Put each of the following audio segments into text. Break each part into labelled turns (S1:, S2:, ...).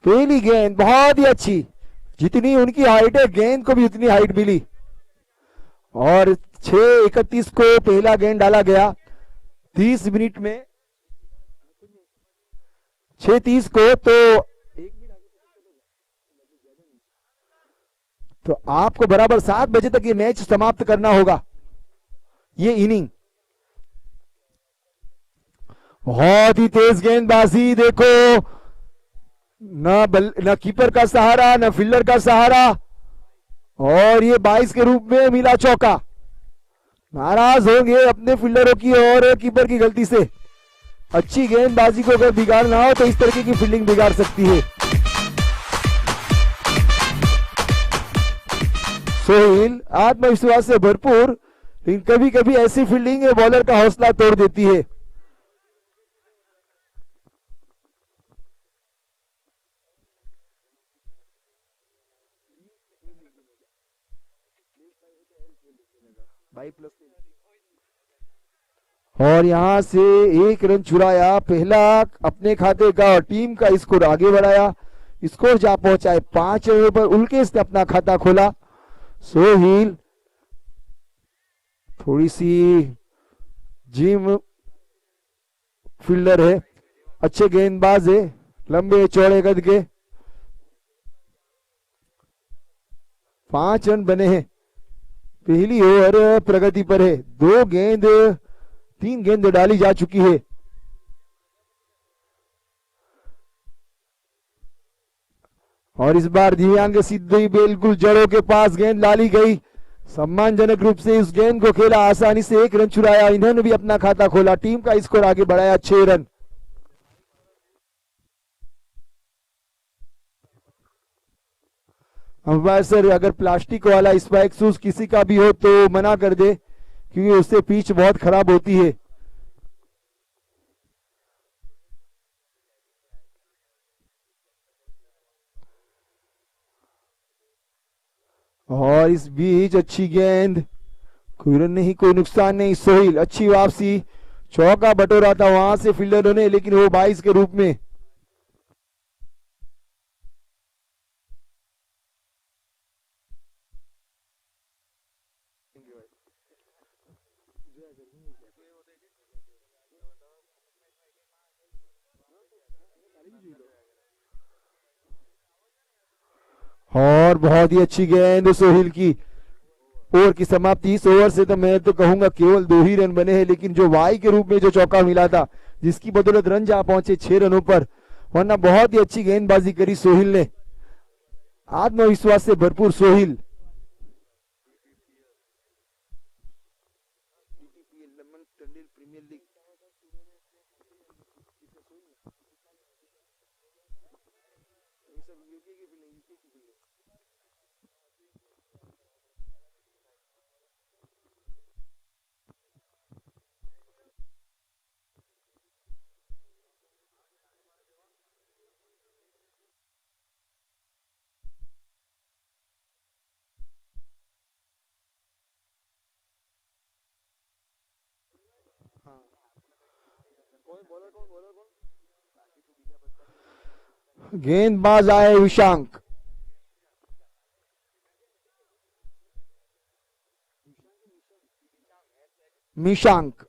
S1: पहली गेंद बहुत ही अच्छी, जितनी उनकी हाइट है गेंद को भी उतनी हाइट मिली और 6:31 को पहला गेंद डाला गया। 30 मिनट में 6:30 को तो आपको बराबर 7 बजे तक ये मैच समाप्त करना होगा। ये इनिंग बहुत ही तेज गेंदबाजी, देखो न कीपर का सहारा न फील्डर का सहारा और ये 22 के रूप में मिला चौका। नाराज होंगे अपने फील्डरों की और कीपर की गलती से। अच्छी गेंदबाजी को अगर बिगाड़ना हो तो इस तरीके की फील्डिंग बिगाड़ सकती है। सोहेल आत्मविश्वास से भरपूर, लेकिन कभी कभी ऐसी फील्डिंग बॉलर का हौसला तोड़ देती है। और यहां से 1 रन चुराया, पहला अपने खाते का और टीम का स्कोर आगे बढ़ाया। स्कोर जा पहुंचाए 5 रनों पर उल्केश ने अपना खाता खोला। सोहेल थोड़ी सी जिम फील्डर है, अच्छे गेंदबाज है, लंबे चौड़े कद के। 5 रन बने हैं, पहली ओवर प्रगति पर है। 3 गेंद डाली जा चुकी है। और इस बार दिव्यांग सीधी बिल्कुल जड़ों के पास गेंद डाली गई। सम्मानजनक रूप से इस गेंद को खेला, आसानी से 1 रन चुराया। इन्होंने भी अपना खाता खोला, टीम का स्कोर आगे बढ़ाया 6 रन। अंपायर सर अगर प्लास्टिक वाला स्पाइक शूज किसी का भी हो तो मना कर दे, क्योंकि उससे पिच बहुत खराब होती है। और इस बीच अच्छी गेंद, कोई रन नहीं, कोई नुकसान नहीं। सोहेल अच्छी वापसी, चौका बटोरा था वहां से फील्डरों ने, लेकिन वो 22 के रूप में। और बहुत ही अच्छी गेंद सोहेल की। ओवर की समाप्ति, इस ओवर से तो मैं तो कहूंगा केवल 2 ही रन बने हैं, लेकिन जो वाई के रूप में जो चौका मिला था, जिसकी बदौलत रन जा पहुंचे 6 रनों पर, वरना बहुत ही अच्छी गेंदबाजी करी सोहेल ने। आत्मविश्वास से भरपूर सोहेल। गेंदबाज आए विशांक। मिशांक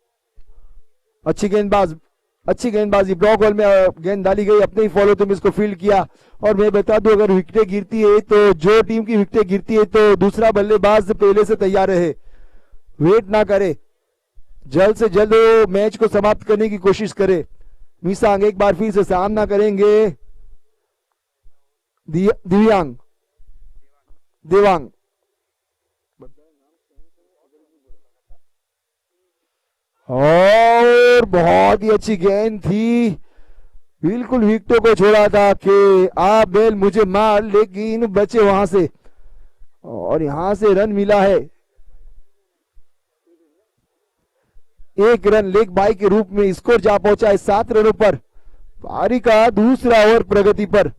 S1: अच्छी गेंदबाजी ब्लॉक बॉल में गेंद डाली गई, अपने ही फॉलो तुम इसको फील्ड किया। और मैं बता दूं अगर विकेटें गिरती है तो जो टीम की विकेटें गिरती है तो दूसरा बल्लेबाज पहले से तैयार रहे, वेट ना करे, जल्द से जल्द मैच को समाप्त करने की कोशिश करे। मिशांग एक बार फिर से सामना करेंगे देवांग। और बहुत ही अच्छी गेंद थी, बिल्कुल विकेटों को छोड़ा था कि आप बेल मुझे मार, लेकिन बचे वहां से और यहां से रन मिला है। 1 रन लेग बाई के रूप में स्कोर जा पहुंचा है 7 रनों पर। पारी का दूसरा ओवर प्रगति पर।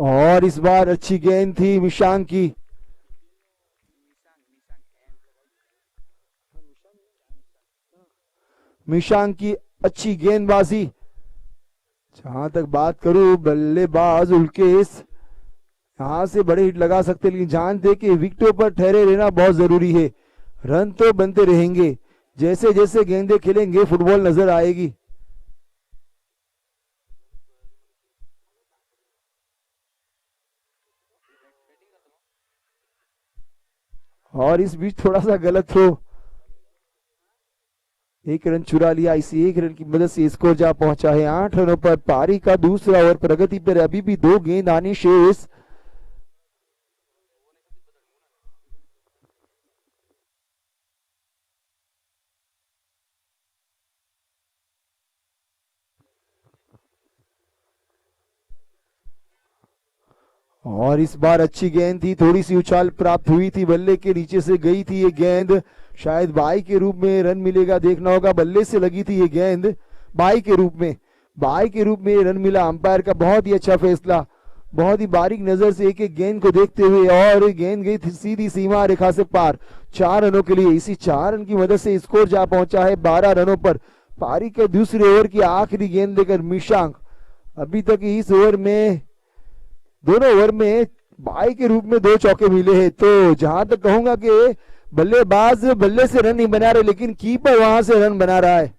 S1: और इस बार अच्छी गेंद थी मिशांक की। मिशांक की अच्छी गेंदबाजी। जहां तक बात करूं बल्लेबाज उल्केश यहां से बड़े हिट लगा सकते, लेकिन जानते कि विकेटों पर ठहरे रहना बहुत जरूरी है। रन तो बनते रहेंगे, जैसे जैसे गेंदें खेलेंगे फुटबॉल नजर आएगी। और इस बीच थोड़ा सा गलत थ्रो, एक रन चुरा लिया। इसी एक रन की मदद से स्कोर जा पहुंचा है 8 रनों पर। पारी का दूसरा ओवर प्रगति पर, अभी भी 2 गेंद आनी शेष। और इस बार अच्छी गेंद थी, थोड़ी सी उछाल प्राप्त हुई थी, बल्ले के नीचे से गई थी ये गेंद। शायद बाई के रूप में रन मिलेगा, देखना होगा। बल्ले से लगी थी ये गेंद बाई के रूप में रन मिला। अंपायर का बहुत ही अच्छा फैसला, बहुत ही बारीक नजर से एक एक गेंद को देखते हुए, और गेंद गई थी सीधी सीमा रेखा से पार 4 रनों के लिए। इसी 4 रन की मदद से स्कोर जा पहुंचा है 12 रनों पर। पारी के दूसरे ओवर की आखिरी गेंद लेकर मिशांक अभी तक इस ओवर में, दोनों ओवर में बाई के रूप में 2 चौके मिले हैं। तो जहां तक कहूंगा कि बल्लेबाज बल्ले से रन नहीं बना रहे, लेकिन कीपर वहां से रन बना रहा है।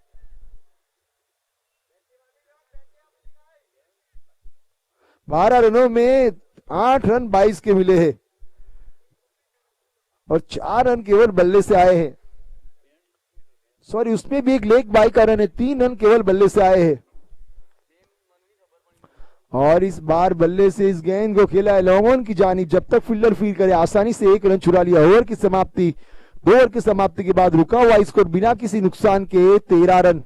S1: 12 रनों में 8 रन 22 के मिले हैं, और 4 रन केवल बल्ले से आए हैं। सॉरी, उसमें भी एक लेग बाई का रन है। 3 रन केवल बल्ले से आए हैं। और इस बार बल्ले से इस गेंद को खेला है लॉन्ग ऑन की जानिब। जब तक फील्डर फील्ड करे आसानी से 1 रन चुरा लिया। ओवर की समाप्ति, 2 ओवर की समाप्ति के बाद रुका हुआ स्कोर बिना किसी नुकसान के 13 रन।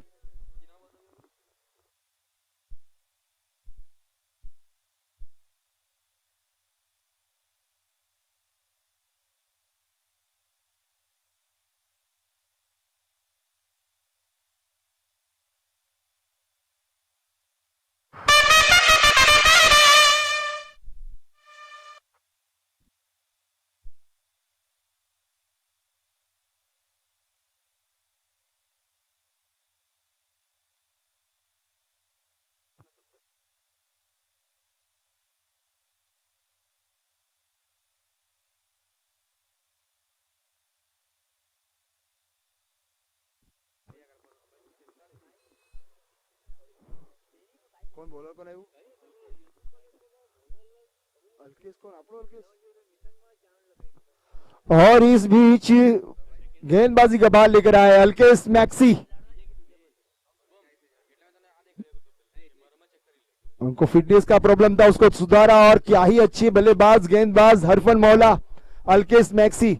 S1: कौन बॉलर कौन है वो? अल्केश कौन? आपको अल्केश? और इस बीच गेंदबाजी का बाल लेकर आए अल्केश मैक्सी। उनको फिटनेस का प्रॉब्लम था, उसको सुधारा। और क्या ही अच्छी बल्लेबाज गेंदबाज हरफन मौला अल्केश मैक्सी।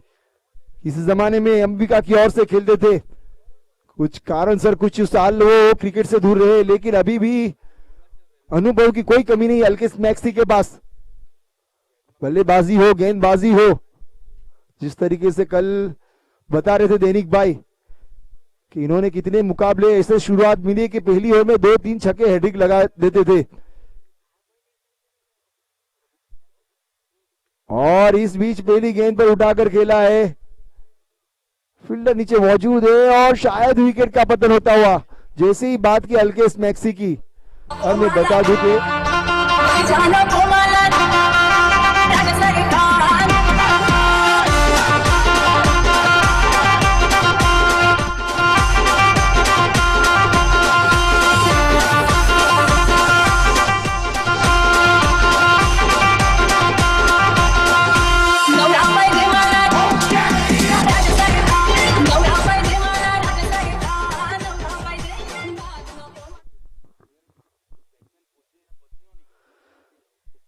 S1: किसी जमाने में अंबिका की ओर से खेलते थे, कुछ कारण सर कुछ साल वो क्रिकेट से दूर रहे, लेकिन अभी भी अनुभव की कोई कमी नहीं अल्केश मैक्सी के पास। बल्लेबाजी हो गेंदबाजी हो, जिस तरीके से कल बता रहे थे दैनिक भाई कि इन्होंने कितने मुकाबले ऐसे शुरुआत मिली कि पहली ओवर में 2-3 छक्के हेडिक लगा देते थे। और इस बीच पहली गेंद पर उठाकर खेला है, फील्डर नीचे मौजूद है, और शायद विकेट का पतन होता हुआ। जैसे ही बात की अल्केश मैक्सी की, और मैं बता दूं कि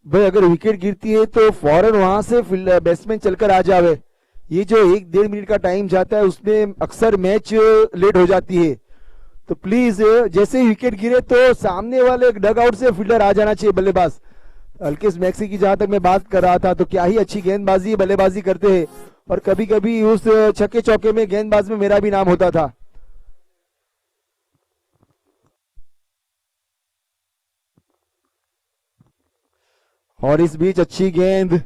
S1: भाई अगर विकेट गिरती है तो फौरन वहां से बैट्समैन चलकर आ जावे। ये जो 1-1.5 मिनट का टाइम जाता है उसमें अक्सर मैच लेट हो जाती है। तो प्लीज जैसे ही विकेट गिरे तो सामने वाले डग आउट से फील्डर आ जाना चाहिए बल्लेबाज। अल्केश मैक्सी की जहां तक मैं बात कर रहा था, तो क्या ही अच्छी गेंदबाजी बल्लेबाजी करते हैं, और कभी कभी उस छक्के चौके में गेंदबाज में मेरा भी नाम होता था। और इस बीच अच्छी गेंद,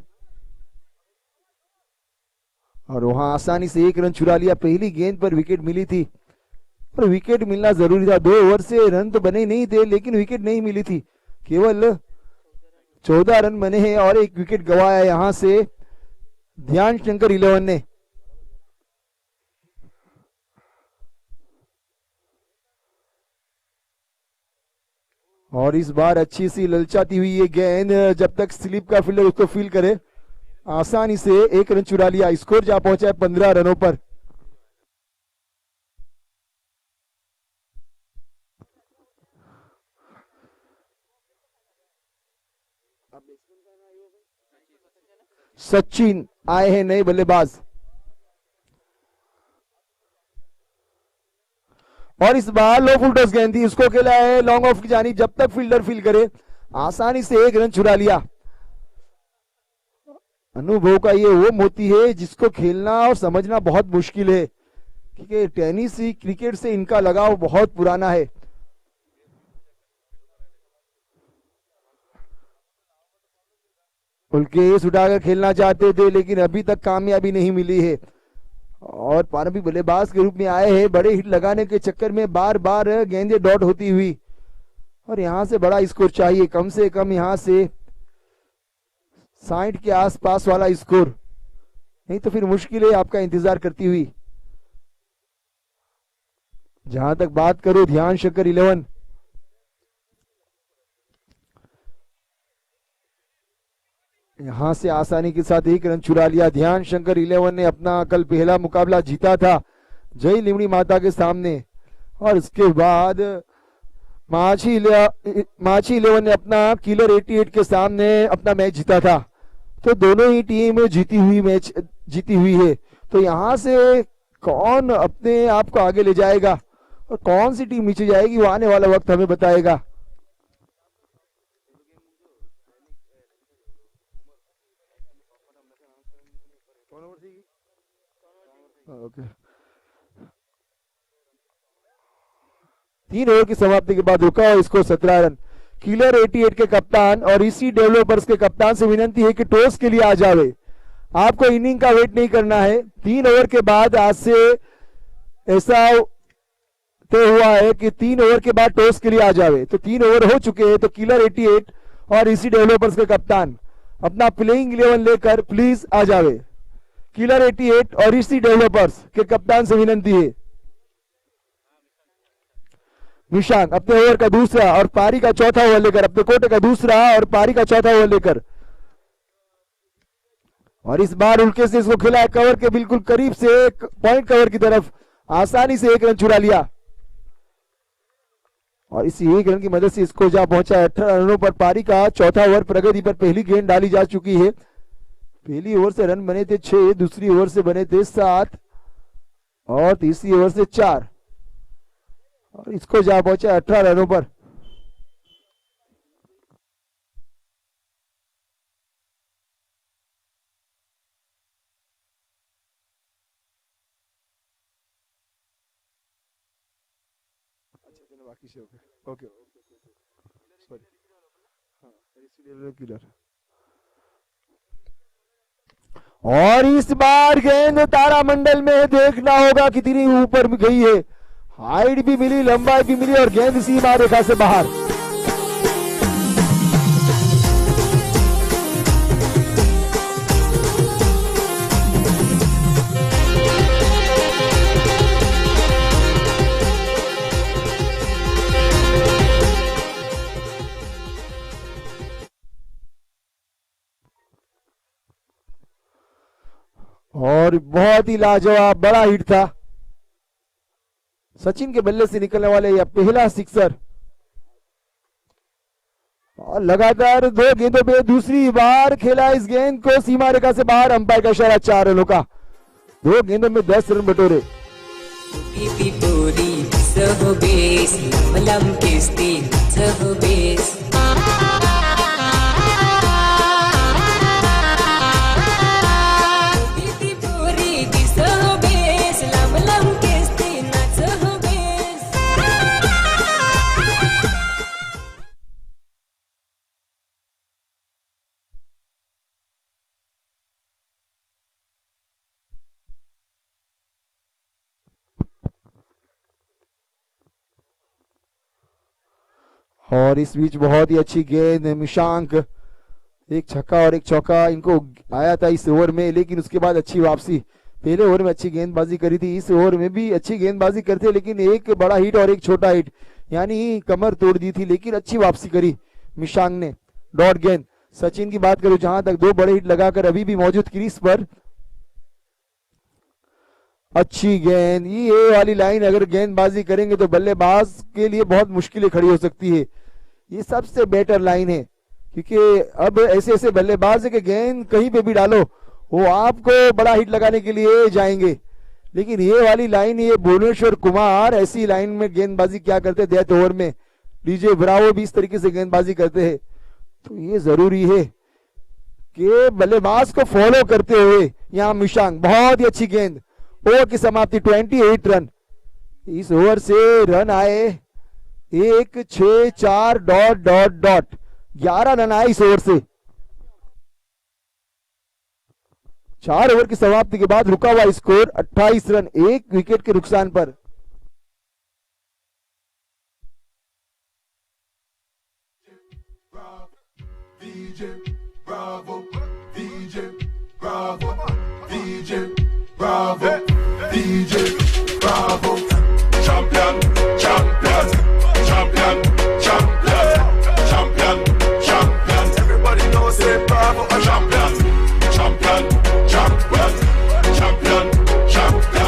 S1: और वहां आसानी से 1 रन चुरा लिया। पहली गेंद पर विकेट मिली थी, पर विकेट मिलना जरूरी था। 2 ओवर से रन तो बने नहीं थे, लेकिन विकेट नहीं मिली थी। केवल 14 रन बने हैं और 1 विकेट गवाया यहां से ध्यान शंकर 11 ने। और इस बार अच्छी सी ललचाती हुई ये गेंद, जब तक स्लिप का फील्डर उसको फील करे, आसानी से 1 रन चुरा लिया। स्कोर जा पहुंचा है 15 रनों पर। सचिन आए हैं नए बल्लेबाज, और इस बार लो फुल टॉस गेंद थी, उसको खेला है लॉन्ग ऑफ की जानी। जब तक फील्डर फील करे, आसानी से 1 रन चुरा लिया। अनुभव का ये वो मोती है जिसको खेलना और समझना बहुत मुश्किल है, क्योंकि टेनिस ही क्रिकेट से इनका लगाव बहुत पुराना है। उल्केश उठाकर खेलना चाहते थे, लेकिन अभी तक कामयाबी नहीं मिली है, और प्रारंभिक बल्लेबाज के रूप में आए हैं। बड़े हिट लगाने के चक्कर में बार बार गेंदें डॉट होती हुई, और यहां से बड़ा स्कोर चाहिए, कम से कम यहां से 60 के आसपास वाला स्कोर, नहीं तो फिर मुश्किल है आपका इंतजार करती हुई। जहां तक बात करो ध्यान शंकर 11, यहां से आसानी के साथ 1 रन चुरा लिया। ध्यान शंकर 11 ने अपना कल पहला मुकाबला जीता था जय लिमड़ी माता के सामने, और इसके बाद माछी 11 ने अपना किलर 88 के सामने अपना मैच जीता था। तो दोनों ही टीम जीती हुई है। तो यहां से कौन अपने आप को आगे ले जाएगा और कौन सी टीम नीचे जाएगी, वो आने वाला वक्त हमें बताएगा। ओके, 3 ओवर की समाप्ति के बाद रुका हुआ स्कोर 17 रन। किलर 88 के कप्तान और इसी डेवलपर्स के कप्तान से विनती है कि टॉस के लिए आ जावे। आपको इनिंग का वेट नहीं करना है। 3 ओवर के बाद आज से ऐसा तय हुआ है कि 3 ओवर के बाद टॉस के लिए आ जावे। तो 3 ओवर हो चुके हैं, तो किलर 88 और इसी डेवलपर्स के कप्तान अपना प्लेइंग 11 लेकर प्लीज आ जावे। किलर 88 और इसी डेवलपर्स के कप्तान से विनती है। निशान अपने ओवर का दूसरा और पारी का चौथा ओवर लेकर, अपने कोटे का दूसरा और पारी का चौथा ओवर लेकर, और इस बार उल्के से इसको खिलाया कवर के बिल्कुल करीब से पॉइंट कवर की तरफ, आसानी से 1 रन चुरा लिया, और इसी 1 रन की मदद से इसको जा पहुंचा 18 रनों पर। पारी का चौथा ओवर प्रगति पर पहली गेंद डाली जा चुकी है। पहली ओवर से रन बने थे 6, दूसरी ओवर से बने थे 7 और तीसरी ओवर से 4, और इसको जा पहुंचा 18 रनों पर। बाकी से ओके सॉरी, किलर। और इस बार गेंद तारामंडल में देखना होगा कितनी ऊपर गई है। हाइट भी मिली, लंबाई भी मिली, और गेंद सीमा रेखा से बाहर। और बहुत ही लाजवाब बड़ा हिट था। सचिन के बल्ले से निकलने वाले यह पहला सिक्सर, और लगातार 2 गेंदों पे दूसरी बार खेला इस गेंद को सीमा रेखा से बाहर। अंपायर का इशारा 4 रनों का। 2 गेंदों में 10 रन बटोरे। और इस बीच बहुत ही अच्छी गेंद मिशांक, एक छक्का और एक चौका इनको आया था इस ओवर में, लेकिन उसके बाद अच्छी वापसी। पहले ओवर में अच्छी गेंदबाजी करी थी, इस ओवर में भी अच्छी गेंदबाजी करते, लेकिन एक बड़ा हिट और एक छोटा हिट, यानी कमर तोड़ दी थी, लेकिन अच्छी वापसी करी मिशांक ने। डॉट गेंद सचिन की बात करूं, जहां तक 2 बड़े हिट लगाकर अभी भी मौजूद क्रीज पर। अच्छी गेंद, ये वाली लाइन अगर गेंदबाजी करेंगे तो बल्लेबाज के लिए बहुत मुश्किलें खड़ी हो सकती है। ये सबसे बेटर लाइन है, क्योंकि अब ऐसे ऐसे बल्लेबाज है कि गेंद कहीं पे भी डालो वो आपको बड़ा हिट लगाने के लिए जाएंगे। लेकिन ये वाली लाइन, ये भुवनेश्वर कुमार ऐसी लाइन में गेंदबाजी क्या करते डेथ ओवर में, डीजे ब्रावो भी इस तरीके से गेंदबाजी करते हैं। तो ये जरूरी है कि बल्लेबाज को फॉलो करते हुए यहां मिशांक, बहुत ही अच्छी गेंद। ओवर की समाप्ति 28 रन। इस ओवर से रन आए 1 6 4 डॉट डॉट डॉट 11 रन आए इस ओवर से। 4 ओवर की समाप्ति के बाद रुका हुआ स्कोर 28 रन, 1 विकेट के नुकसान पर।
S2: Champion, champion, champion, champion, champion, champion. Everybody knows say Bravo a champion, champion, champion, champion, champion,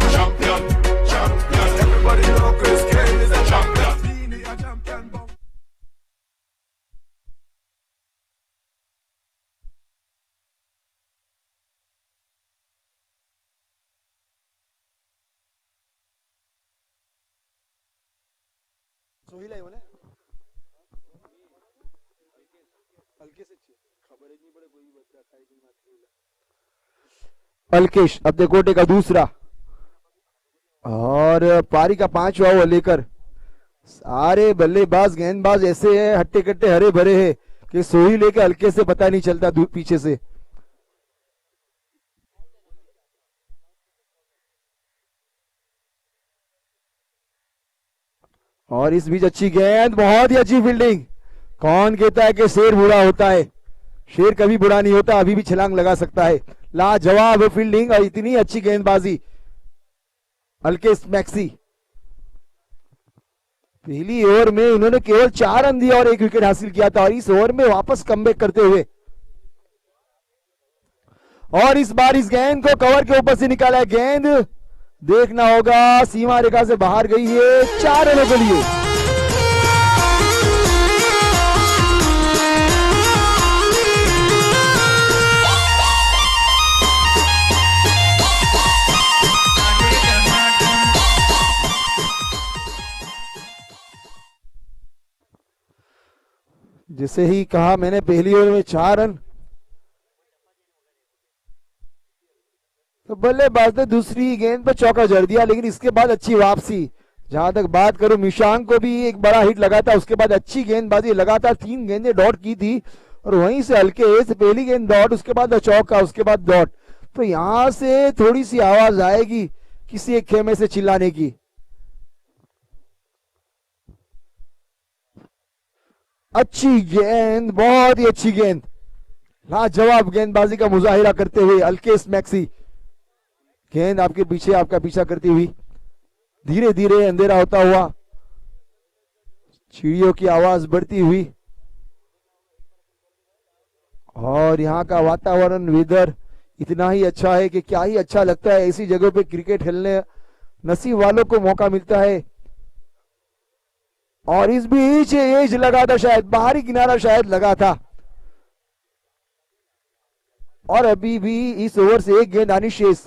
S2: champion, champion. Everybody knows Chris Gayle is a champion. Beanie a champion.
S1: Alkesh अपने कोटे का दूसरा और पारी का 5वां ओवर लेकर सारे बल्लेबाज गेंदबाज ऐसे हैं, हट्टे कट्टे हरे भरे हैं कि सोही लेके हल्के से पता नहीं चलता दूर पीछे से। और इस बीच अच्छी गेंद, बहुत ही अच्छी फील्डिंग। कौन कहता है कि शेर बुरा होता है, शेर कभी बुरा नहीं होता, अभी भी छलांग लगा सकता है। लाजवाब फील्डिंग और इतनी अच्छी गेंदबाजी अल्केश मैक्सी। पहली ओवर में इन्होंने केवल 4 रन दिया और 1 विकेट हासिल किया था, और इस ओवर में वापस कमबैक करते हुए और इस बार इस गेंद को कवर के ऊपर से निकाला है। गेंद देखना होगा, सीमा रेखा से बाहर गई है, 4 रनों के लिए। जिसे ही कहा मैंने पहली ओवर में 4 रन, तो बल्लेबाज ने दूसरी गेंद पर चौका जड़ दिया, लेकिन इसके बाद अच्छी वापसी। जहां तक बात करूं, मिशांक को भी एक बड़ा हिट लगा था, उसके बाद अच्छी गेंदबाजी, लगातार 3 गेंदें डॉट की थी, और वहीं से हल्के से पहली गेंद डॉट, उसके बाद चौका, उसके बाद डॉट। तो यहां से थोड़ी सी आवाज आएगी किसी एक खेमे से चिल्लाने की। अच्छी गेंद, बहुत ही अच्छी गेंद, लाजवाब गेंदबाजी का मुजाहिरा करते हुए अल्केश मैक्सी। गेंद आपके पीछे, आपका पीछा करती हुई, धीरे धीरे अंधेरा होता हुआ, चिड़ियों की आवाज बढ़ती हुई, और यहाँ का वातावरण, वेदर इतना ही अच्छा है कि क्या ही अच्छा लगता है। ऐसी जगहों पे क्रिकेट खेलने नसीब वालों को मौका मिलता है। और इस बीच एज लगा था, शायद बाहरी किनारा शायद लगा था, और अभी भी इस ओवर से 1 गेंद आनी शेष।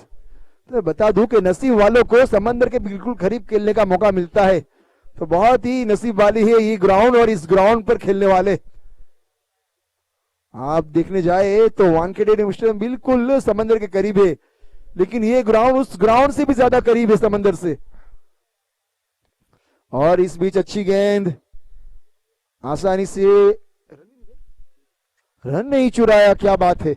S1: तो बता दूं कि नसीब वालों को समंदर के बिल्कुल करीब खेलने का मौका मिलता है, तो बहुत ही नसीब वाली है ये ग्राउंड और इस ग्राउंड पर खेलने वाले। आप देखने जाए तो वानखेड़े स्टेडियम बिल्कुल समंदर के करीब है, लेकिन ये ग्राउंड उस ग्राउंड से भी ज्यादा करीब है समंदर से। और इस बीच अच्छी गेंद, आसानी से रन नहीं चुराया, क्या बात है।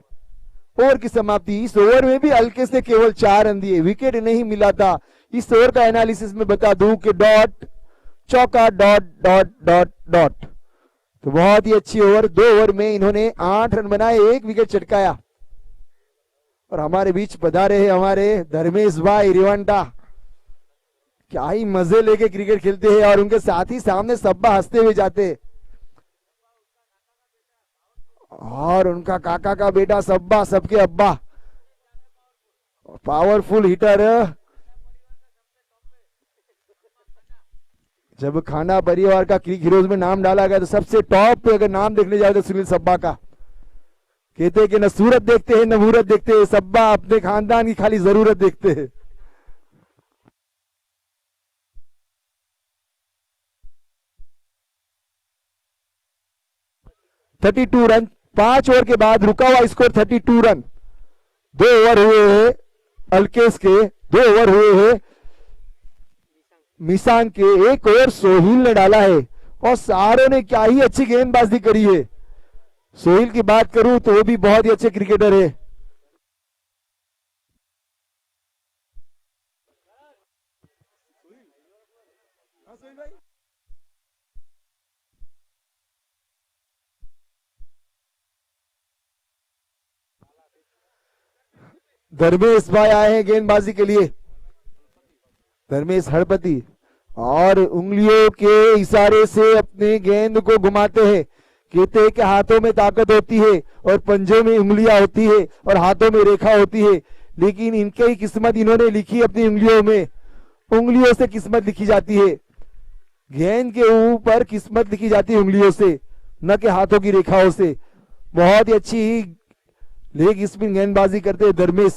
S1: ओवर की समाप्ति, इस ओवर में भी हल्के से केवल 4 रन दिए, विकेट नहीं मिला था। इस ओवर का एनालिसिस में बता दूं कि डॉट, चौका, डॉट डॉट डॉट डॉट। तो बहुत ही अच्छी ओवर, 2 ओवर में इन्होंने 8 रन बनाए, 1 विकेट चटकाया। और हमारे बीच पधारे हैं हमारे धर्मेश भाई रिवांटा, क्या ही मजे लेके क्रिकेट खेलते हैं और उनके साथ ही सामने सब्बा हंसते हुए जाते हैं। और उनका काका का बेटा सब्बा, सबके अब्बा, पावरफुल हिटर। जब खाना परिवार का क्रिक हीरोज में नाम डाला गया तो सबसे टॉप पे अगर नाम देखने जाए तो सुनील सब्बा का। कहते हैं कि न सूरत देखते हैं न मूरत देखते हैं, सब्बा अपने खानदान की खाली जरूरत देखते हैं। (32 रन) 5 ओवर के बाद रुका हुआ स्कोर 32 रन। 2 ओवर हुए हैं अल्केश के, 2 ओवर हुए हैं मिसांग के, 1 ओवर सोहिल ने डाला है। और सारों ने क्या ही अच्छी गेंदबाजी करी है। सोहिल की बात करूं तो वो भी बहुत ही अच्छे क्रिकेटर है। धर्मेश भाई आए हैं गेंदबाजी के लिए, धर्मेश हड़पति, और उंगलियों के इशारे से अपने गेंद को घुमाते हैं। कहते हैं कि हाथों में ताकत होती है और पंजों में उंगलियां होती है और हाथों में रेखा होती है, लेकिन इनके ही किस्मत इन्होंने लिखी अपनी उंगलियों में। उंगलियों से किस्मत लिखी जाती है, गेंद के ऊपर किस्मत लिखी जाती है उंगलियों से, न कि हाथों की रेखाओं से। बहुत ही अच्छी लेग स्पिन गेंदबाजी करते हैं धर्मेश।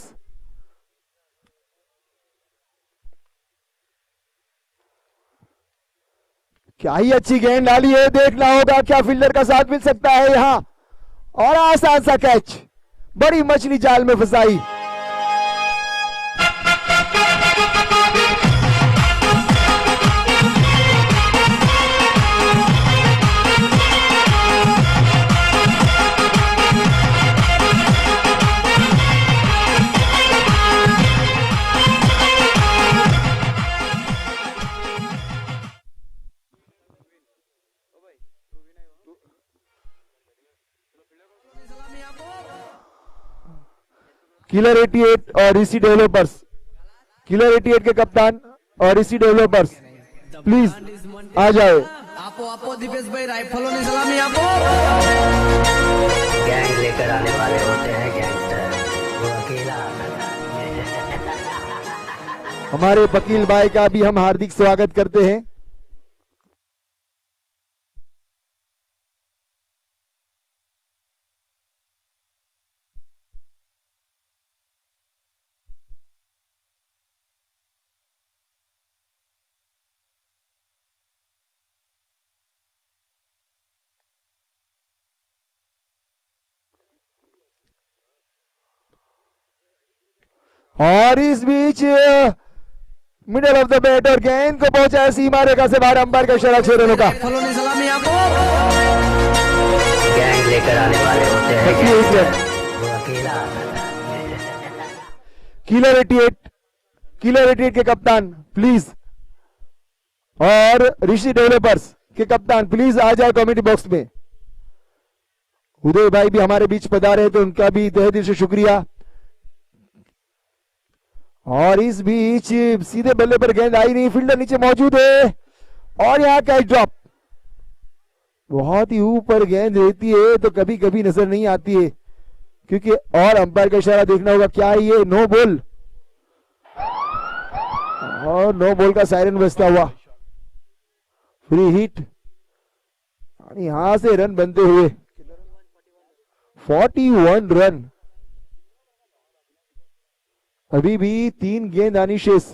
S1: क्या ही अच्छी गेंद डाली है, देखना होगा क्या फील्डर का साथ मिल सकता है यहां। और आसान सा कैच, बड़ी मछली जाल में फंसाई। किलर 88 और ऋषि डेवलपर्स, किलर 88 के कप्तान और ऋषि डेवलपर्स प्लीज आ जाओ।
S3: आपो दीपेश भाई राइफलों ने सलामी आपो।
S4: गैंग लेकर आने वाले होते हैं गैंगस्टर, वो अकेला
S1: हमारे वकील भाई का भी हम हार्दिक स्वागत करते हैं। और इस बीच मिडल ऑफ द बैट और गेंद को पहुंचा सीमा रेखा से बाहर, अंपायर का इशारा 6 रनों का।
S3: सलामी आपको।
S4: गैंग लेकर आने वाले होते हैं गैंगस्टर, वो अकेला
S1: किलर 88 के कप्तान प्लीज और ऋषि डेवलपर्स के कप्तान प्लीज आ जाए कमेटी बॉक्स में। उदय भाई भी हमारे बीच पधारे हैं तो उनका भी तहे दिल से शुक्रिया। और इस बीच सीधे बल्ले पर गेंद आई नहीं, फील्डर नीचे मौजूद है और यहां कैच ड्रॉप। बहुत ही ऊपर गेंद रहती है तो कभी कभी नजर नहीं आती है, क्योंकि और अंपायर का इशारा देखना होगा। क्या ये नो बॉल, और नो बॉल का सायरन बजता हुआ, फ्री हिट। यहां से रन बनते हुए 41 रन, अभी भी 3 गेंद आनी शेष।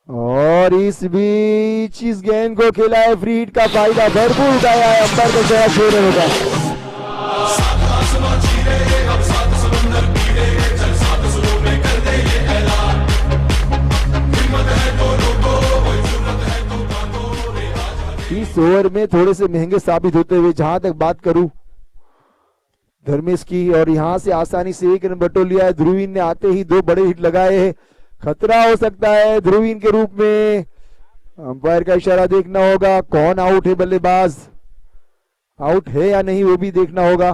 S1: और इस बीच इस गेंद को खेला है, फ्री हिट का फायदा भरपूर उठाया है अंपायर को 6 रनों का। इस ओवर में थोड़े से महंगे साबित होते हुए, जहां तक बात करूं धर्मेश की, और यहां से आसानी से 1 रन बटोर लिया है। ध्रुवीन ने आते ही 2 बड़े हिट लगाए हैं, खतरा हो सकता है ध्रुवीन के रूप में। अंपायर का इशारा देखना होगा, कौन आउट है, बल्लेबाज आउट है या नहीं वो भी देखना होगा।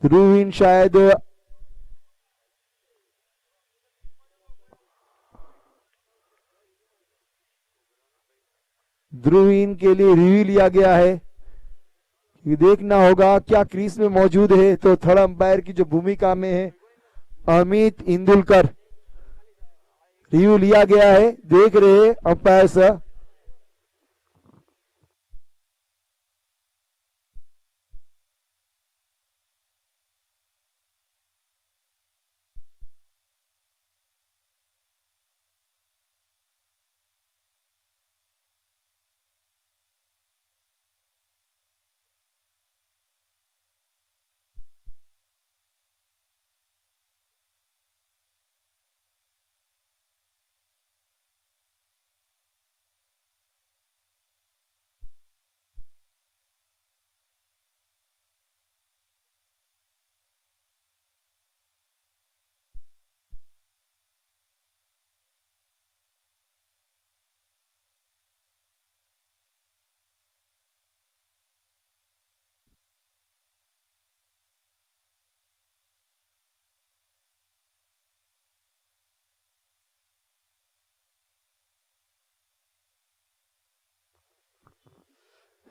S1: ध्रुवीन शायद ध्रुवीन के लिए रिव्यू लिया गया है, ये देखना होगा क्या क्रीज में मौजूद है। तो थर्ड अंपायर की जो भूमिका में है अमित इंदुलकर, रिव्यू लिया गया है, देख रहे अंपायर सर।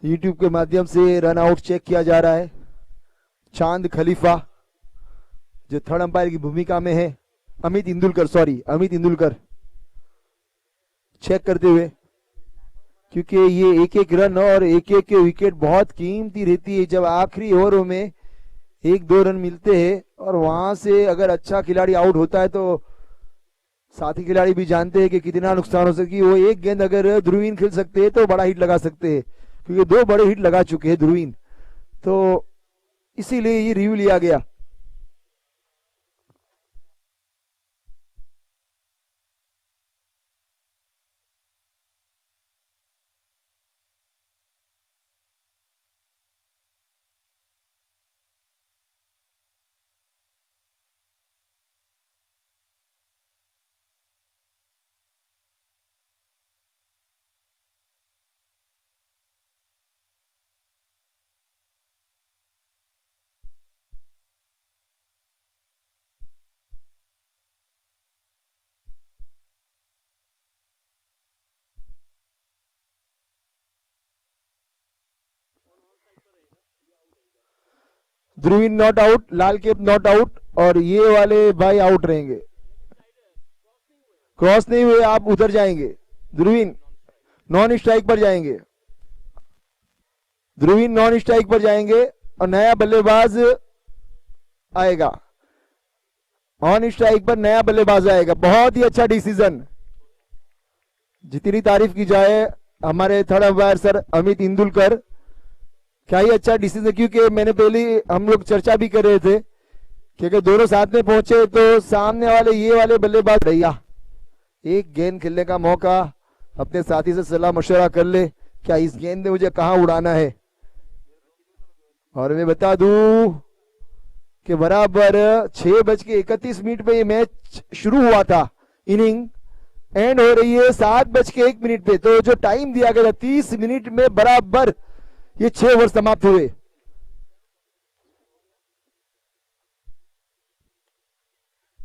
S1: यूट्यूब के माध्यम से रन आउट चेक किया जा रहा है। चांद खलीफा जो थर्ड अंपायर की भूमिका में है, अमित इंदुलकर चेक करते हुए, क्योंकि ये 1-1 रन और 1-1 विकेट बहुत कीमती रहती है। जब आखिरी ओवरों में 1-2 रन मिलते हैं और वहां से अगर अच्छा खिलाड़ी आउट होता है तो साथी खिलाड़ी भी जानते हैं कि कितना नुकसान हो सकती है। वो एक गेंद अगर ध्रुवीन खेल सकते हैं तो बड़ा हिट लगा सकते हैं, क्योंकि 2 बड़े हिट लगा चुके हैं ध्रुवीन, तो इसीलिए ये रिव्यू लिया गया। ध्रुवीन नॉट आउट, लाल कैप नॉट आउट, और ये वाले भाई आउट रहेंगे। क्रॉस नहीं हुए आप उधर जाएंगे, ध्रुवीन नॉन स्ट्राइक पर जाएंगे, ध्रुवीन नॉन स्ट्राइक पर जाएंगे और नया बल्लेबाज आएगा, ऑन स्ट्राइक पर नया बल्लेबाज आएगा। बहुत ही अच्छा डिसीजन, जितनी तारीफ की जाए हमारे third umpire sir Amit Indulkar, क्या ही अच्छा डिसीजन। क्योंकि मैंने पहले हम लोग चर्चा भी कर रहे थे कि अगर दोनों साथ में पहुंचे तो सामने वाले ये वाले बल्लेबाज भैया एक गेंद खेलने का मौका, अपने साथी से सलाह मशवरा कर ले क्या इस गेंद में मुझे कहां उड़ाना है। और मैं बता दूं कि बराबर 6:31 पे ये मैच शुरू हुआ था, इनिंग एंड हो रही है 7:01 पे, तो जो टाइम दिया गया था 30 मिनट में बराबर ये 6 ओवर समाप्त हुए।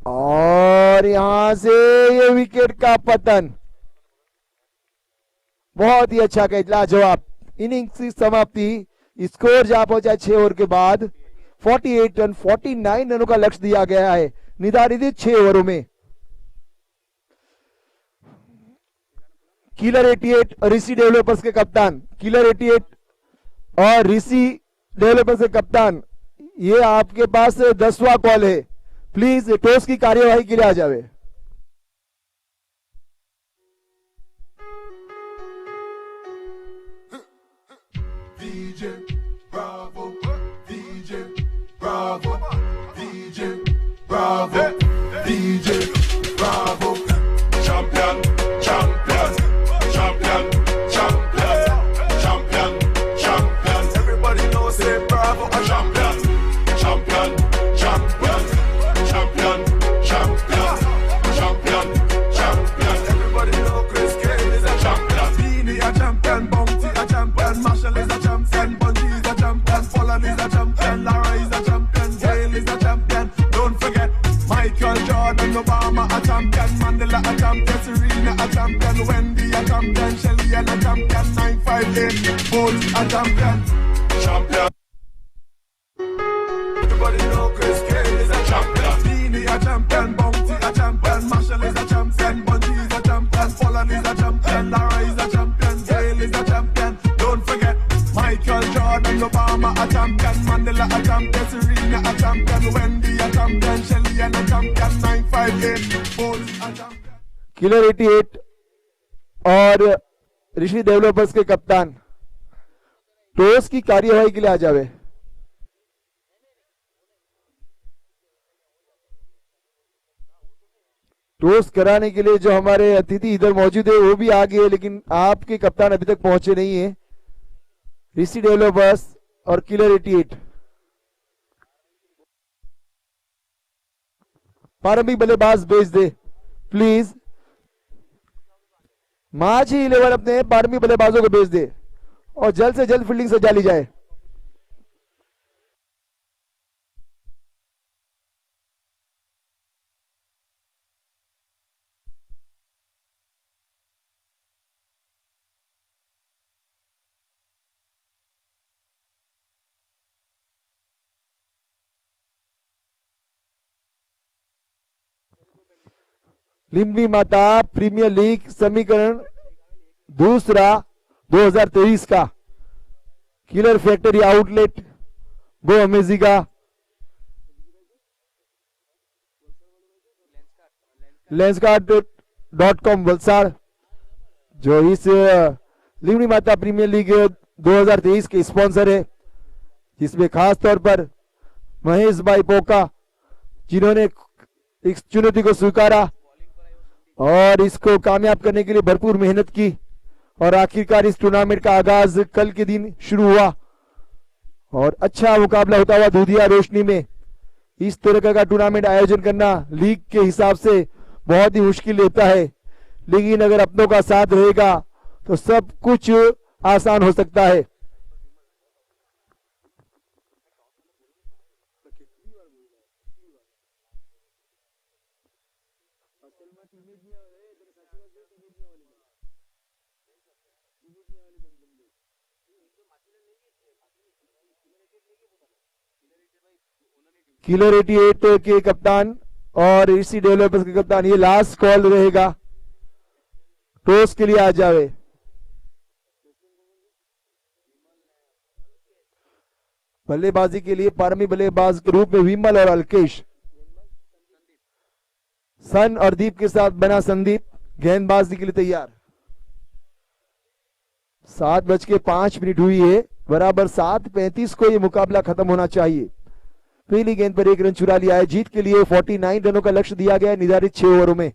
S1: और यहां से ये विकेट का पतन, बहुत ही अच्छा कैच, लाजवाब। इनिंग की समाप्ति, स्कोर जहां पहुंचा 6 ओवर के बाद 48 रन, 49 रनों का लक्ष्य दिया गया है निर्धारित 6 ओवरों में। किलर 88 और ऋषि डेवलपर्स के कप्तान, किलर 88 और ऋषि डेवलपर्स के कप्तान, ये आपके पास 10वां कॉल है, प्लीज टॉस की कार्यवाही के लिए आ जावे।
S2: DJ Bravo, DJ Bravo, DJ Bravo, DJ Bravo, champion, champion, champion, champion, champion, champion, champion, Bounty a champion, Marshall is a champion, Bungie is a champion, Folland is a champion, Lara is a champion, Gail is a champion. Don't forget Michael Jordan, Obama a champion, Mandela a champion, Serena a champion, Wendy a champion, Shelly a champion, 958, Bolt a champion. Champion. Everybody know Chris Gayle is a champion, Dini a champion, Bounty a champion, Marshall is a champion, Bungie is a champion, Folland is a champion, Lara is a champion, Gail is a champion. Don't forget Michael Jordan, Obama a champion, Mandela a champion, Serena a champion, Wendy a champion, Shelly a champion, 958, Bolt a champion.
S1: Killer 88 और ऋषि developers के कप्तान toss की कार्यवाही के लिए आ जावे। Toss कराने के लिए जो हमारे अतिथि इधर मौजूद है वो भी आ गए, लेकिन आपके कप्तान अभी तक पहुंचे नहीं है। ऋषि डेवलपर्स और किलर 88 प्रारंभिक बल्लेबाज भेज दे प्लीज। माझी 11 अपने प्रारंभिक बल्लेबाजों को भेज दे और जल्द से जल्द फील्डिंग सजा ली जाए। लिम्बी माता प्रीमियर लीग समीकरण दूसरा 2023 का किलर फैक्ट्री आउटलेट गो अमेजिका लेंसकार्ट.com वलसाड़ जो इस लिम्बी माता प्रीमियर लीग 2023 के स्पॉन्सर है, जिसमें खास तौर पर महेश भाई पोका जिन्होंने इस चुनौती को स्वीकारा और इसको कामयाब करने के लिए भरपूर मेहनत की और आखिरकार इस टूर्नामेंट का आगाज कल के दिन शुरू हुआ और अच्छा मुकाबला होता हुआ दूधिया रोशनी में। इस तरह का टूर्नामेंट आयोजन करना लीग के हिसाब से बहुत ही मुश्किल होता है, लेकिन अगर अपनों का साथ रहेगा तो सब कुछ आसान हो सकता है। किलर 88 के कप्तान और ऋषि डेवलपर्स के कप्तान, ये लास्ट कॉल रहेगा, टॉस के लिए आ जावे। बल्लेबाजी के लिए प्रारंभिक बल्लेबाज के रूप में विमल और अल्केश, सन और दीप के साथ बना संदीप गेंदबाजी के लिए तैयार। 7:05 हुई है, बराबर 7:35 को यह मुकाबला खत्म होना चाहिए। पहली गेंद पर 1 रन चुरा लिया है। जीत के लिए 49 रनों का लक्ष्य दिया गया है निर्धारित 6 ओवरों में।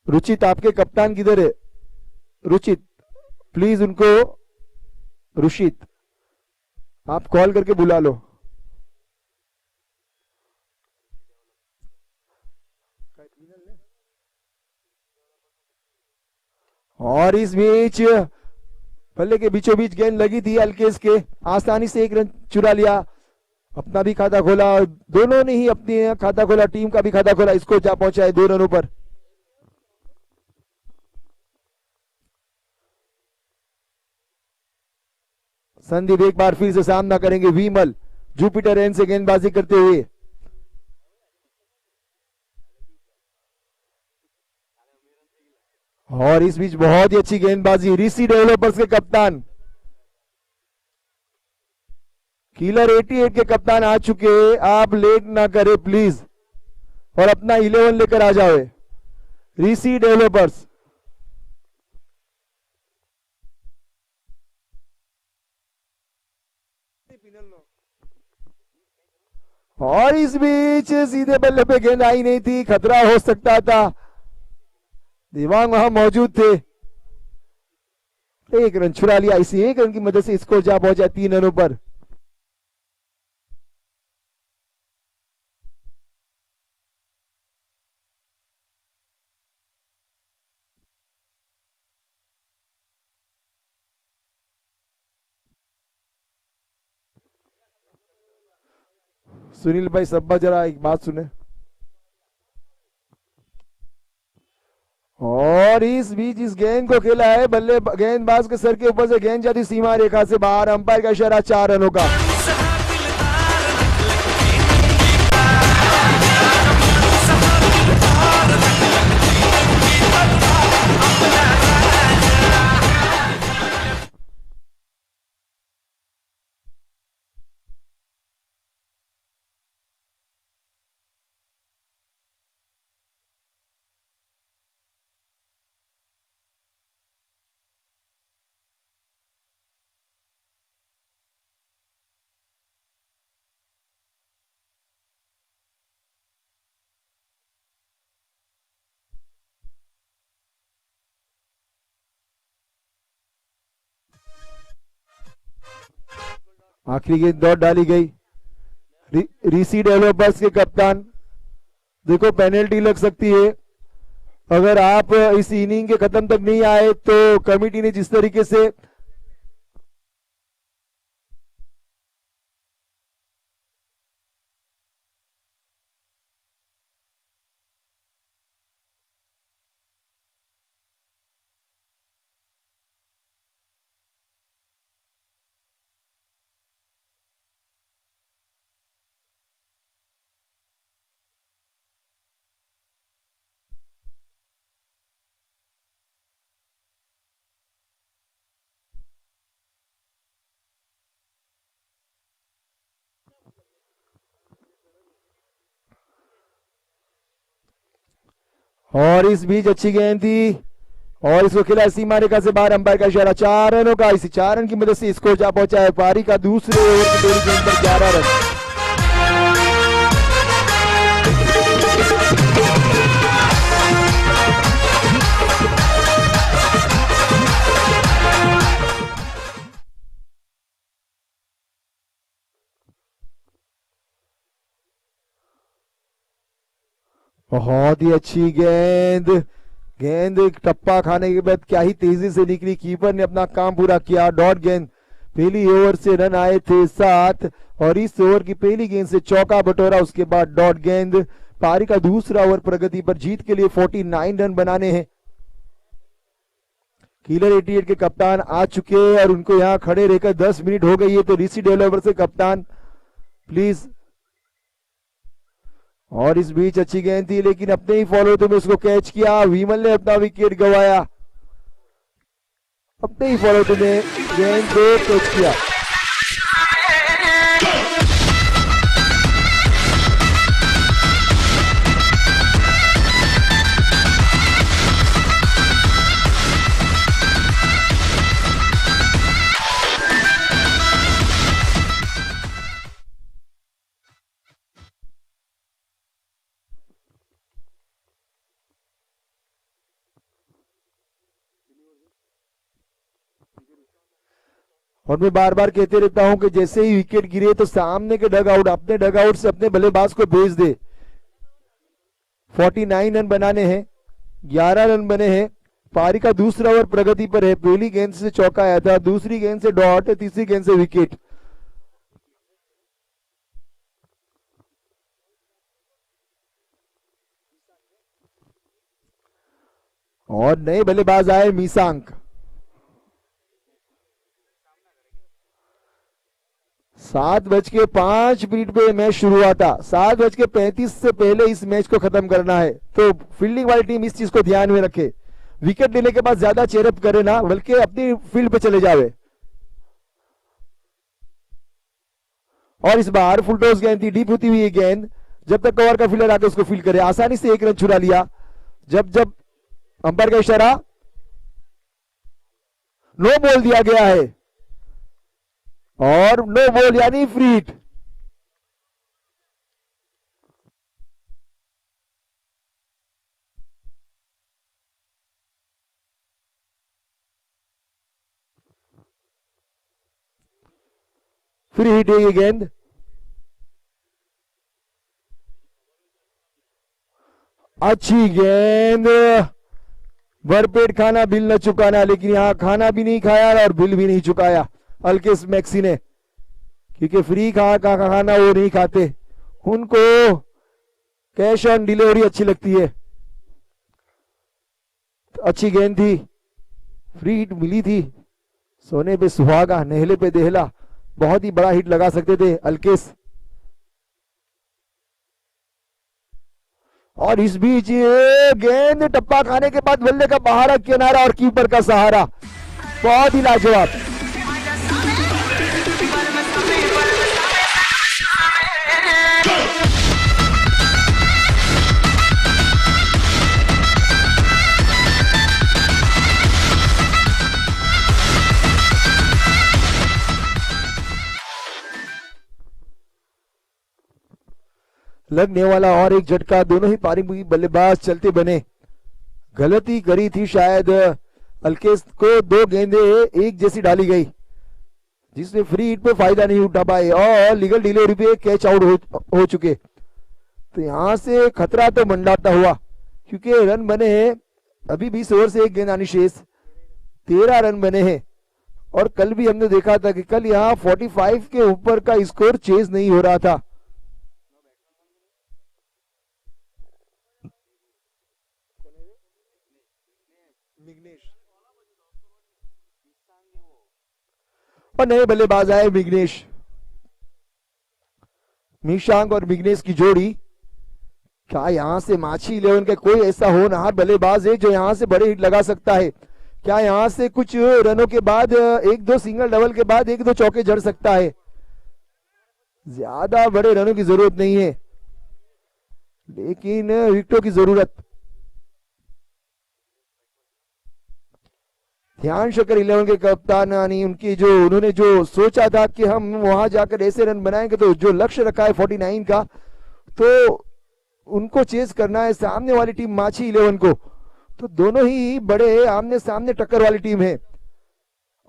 S1: रुचित आपके कप्तान किधर है? रुचित प्लीज उनको, रुचित आप कॉल करके बुला लो। और इस बीच बल्ले के बीचों बीच गेंद लगी थी अल्केश के, आसानी से 1 रन चुरा लिया, अपना भी खाता खोला, दोनों ने ही अपनी खाता खोला, टीम का भी खाता खोला, इसको जा पहुंचा है 2 रनों पर। संदीप एक बार फिर से सामना करेंगे विमल, जुपिटर एन से गेंदबाजी करते हुए। और इस बीच बहुत ही अच्छी गेंदबाजी ऋषि डेवलपर्स के कप्तान, किलर 88 के कप्तान आ चुके, आप लेट ना करें प्लीज और अपना 11 लेकर आ जाओ। ऋषि डेवलपर्स और इस बीच सीधे बल्ले पे गेंद आई नहीं थी, खतरा हो सकता था, दिवांग वहां मौजूद थे। 1 रन छुड़ा लिया, इसी 1 रन की मदद से स्कोर जा पहुंचा 3 रनों पर। सुनील भाई सब्बा जरा एक बात सुने। और इस बीच इस गेंद को खेला है बल्ले गेंदबाज के सर के ऊपर से, गेंद जाती सीमा रेखा से बाहर, अंपायर का इशारा 4 रनों का। आखिरी गेंद दौड़ डाली गई। रीसी डेवलपर्स के कप्तान, देखो पेनल्टी लग सकती है अगर आप इस इनिंग के खत्म तक नहीं आए तो। कमेटी ने जिस तरीके से और इस बीच अच्छी गेंद थी और इसको खेला सीमा रेखा से बाहर, अंपायर का इशारा 4 रनों का। इसी 4 रन की मदद से स्कोर जा पहुंचा है पारी का दूसरे ओवर की पहली गेंद पर 11 रन। बहुत ही अच्छी गेंद, गेंद एक टप्पा खाने के बाद क्या ही तेजी से निकली, कीपर ने अपना काम पूरा किया। डॉट गेंद, पहली ओवर से रन आए थे 7 और इस ओवर की पहली गेंद से चौका बटोरा, उसके बाद डॉट गेंद। पारी का दूसरा ओवर प्रगति पर, जीत के लिए 49 रन बनाने हैं। किलर 88 के कप्तान आ चुके हैं और उनको यहां खड़े रहकर 10 मिनट हो गई है, तो रीसी डेवलपर से कप्तान प्लीज। और इस बीच अच्छी गेंद थी लेकिन अपने ही फॉलो में उसको कैच किया, विमल ने अपना विकेट गंवाया। अपने ही फॉलो में गेंद को कैच किया। और मैं बार बार कहते रहता हूं कि जैसे ही विकेट गिरे तो सामने के डग आउट, अपने डग आउट से अपने बल्लेबाज को भेज दे। 49 रन बनाने हैं, 11 रन बने हैं। पारी का दूसरा ओवर प्रगति पर है। पहली गेंद से चौका आया था, दूसरी गेंद से डॉट, तीसरी गेंद से विकेट। और नए बल्लेबाज आए मीसांक। 7:05 पे मैच शुरू हुआ था। 7:35 से पहले इस मैच को खत्म करना है, तो फील्डिंग वाली टीम इस चीज को ध्यान में रखे। विकेट लेने के बाद ज्यादा चेयरअप करे ना, बल्कि अपनी फील्ड पे चले जावे। और इस बार फुल टॉस गेंद थी, डीप होती हुई गेंद, जब तक कवर का फील्डर आके उसको फील्ड करे, आसानी से 1 रन चुरा लिया। जब जब अंपायर का इशारा नो बॉल दिया गया है और नो बॉल यानी फ्री हिट। फ्री हिट है ये गेंद। अच्छी गेंद, भरपेट खाना बिल न चुकाना, लेकिन यहां खाना भी नहीं खाया और बिल भी नहीं चुकाया अल्केस मैक्सी ने, क्योंकि फ्री खाना वो नहीं खाते, उनको कैश ऑन डिलीवरी अच्छी लगती है। अच्छी गेंद थी, फ्री हिट मिली थी, सोने पे सुहागा, नेहले पे देहला, बहुत ही बड़ा हिट लगा सकते थे अल्केश। और इस बीच ये गेंद टप्पा खाने के बाद बल्ले का बहारा किनारा और कीपर का सहारा, बहुत ही लाजवाब। लगने वाला और एक झटका, दोनों ही पारी बल्लेबाज चलते बने। गलती करी थी शायद अल्केश को, दो गेंदें एक जैसी डाली गई जिसमें फ्री हिट पे फायदा नहीं उठा पाए और लीगल डिलीवरी पे कैच आउट हो चुके। तो यहां से खतरा तो मंडाता हुआ, क्योंकि रन बने हैं अभी 20 ओवर से एक गेंद आनी शेष, 13 रन बने हैं। और कल भी हमने देखा था कि कल यहाँ 45 के ऊपर का स्कोर चेज नहीं हो रहा था। और नए बल्लेबाज आए विघ्नेश, मिशांक और विघ्नेश की जोड़ी। क्या यहां से माछी 11 का कोई ऐसा होनहार बल्लेबाज है जो यहां से बड़े हिट लगा सकता है? क्या यहां से कुछ रनों के बाद एक दो सिंगल डबल के बाद एक दो चौके जड़ सकता है? ज्यादा बड़े रनों की जरूरत नहीं है, लेकिन विकेटों की जरूरत। ध्यान शंकर 11 के कप्तान यानी उनकी जो उन्होंने जो सोचा था कि हम वहां जाकर ऐसे रन बनाएंगे, तो जो लक्ष्य रखा है 49 का, तो उनको चेज करना है सामने वाली टीम माछी 11 को। तो दोनों ही बड़े आमने सामने टक्कर वाली टीम है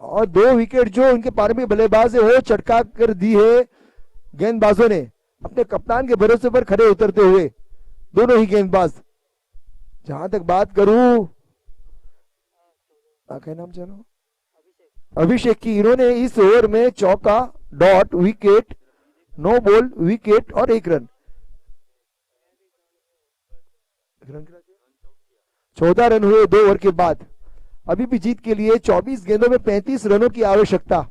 S1: और दो विकेट जो उनके पारंपरिक बल्लेबाज है वो चटका कर दी है गेंदबाजों ने, अपने कप्तान के भरोसे पर खड़े उतरते हुए दोनों ही गेंदबाज। जहां तक बात करूं क्या नाम जानो, अभिषेक की, इन्होंने इस ओवर में चौका, dot, wicket, no ball, wicket और एक रन, 14 रन हुए 2 ओवर के बाद। अभी भी जीत के लिए 24 गेंदों में 35 रनों की आवश्यकता।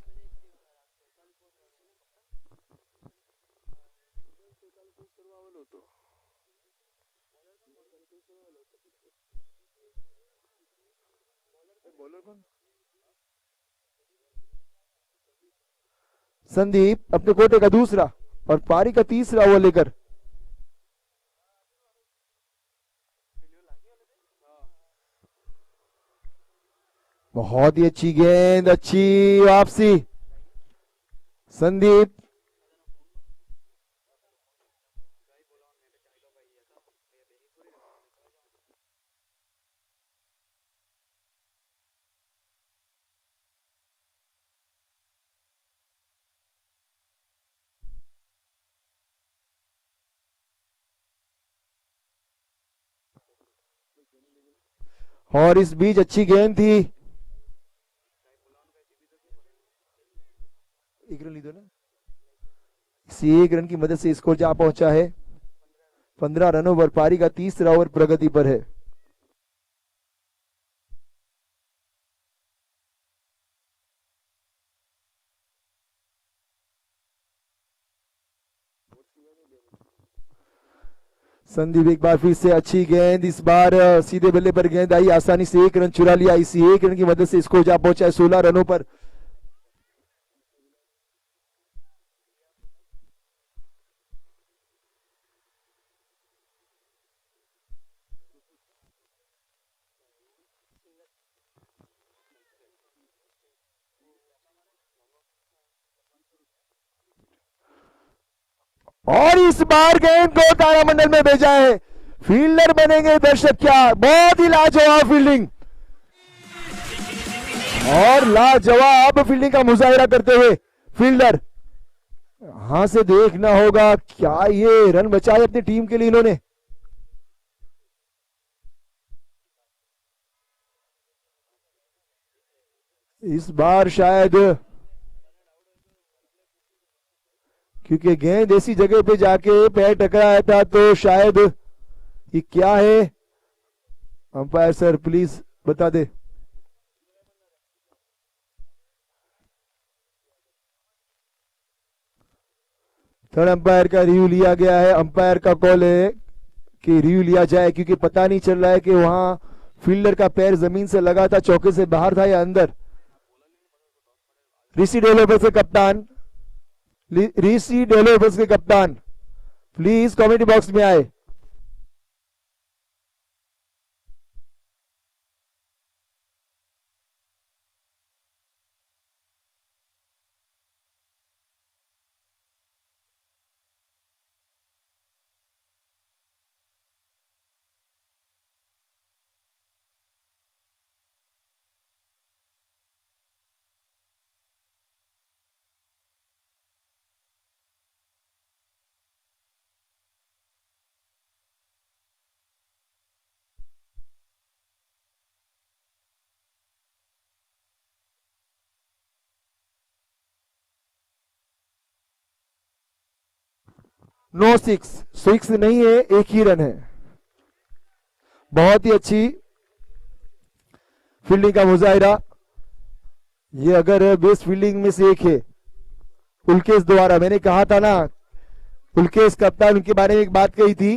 S1: संदीप अपने कोटे का दूसरा और पारी का तीसरा ओवर लेकर बहुत ही अच्छी गेंद, अच्छी वापसी संदीप। और इस बीच अच्छी गेंद थी, एक रन ली दो ना, इसी एक रन की मदद से स्कोर जा पहुंचा है 15 रनों पर। पारी का तीसरा ओवर प्रगति पर है। संदीप एक बार फिर से अच्छी गेंद, इस बार सीधे बल्ले पर गेंद आई, आसानी से एक रन चुरा लिया। इसी एक रन की मदद से स्कोर जा पहुंचा है 16 रनों पर। और इस बार गेंद को तारामंडल में भेजा है, फील्डर बनेंगे दर्शक क्या, बहुत ही लाजवाब फील्डिंग और लाजवाब फील्डिंग का मुजाहिरा करते हुए फील्डर। यहां से देखना होगा क्या ये रन बचाए अपनी टीम के लिए इन्होंने। इस बार शायद क्योंकि गेंद ऐसी जगह पे जाके पैर टकराया था, तो शायद ये क्या है। अंपायर सर प्लीज बता दे। थर्ड अंपायर का रिव्यू लिया गया है। अंपायर का कॉल है कि रिव्यू लिया जाए, क्योंकि पता नहीं चल रहा है कि वहां फील्डर का पैर जमीन से लगा था, चौके से बाहर था या अंदर। ऋषि डेवलपर्स के कप्तान, ऋषि डेवलपर्स के कप्तान प्लीज कमेंट बॉक्स में आए। नो सिक्स, सिक्स नहीं है, एक ही रन है। बहुत ही अच्छी फील्डिंग का मुजाहिरा। ये अगर बेस्ट फील्डिंग में से एक है उल्केश द्वारा। मैंने कहा था ना, उल्केश कप्तान, उनके बारे में एक बात कही थी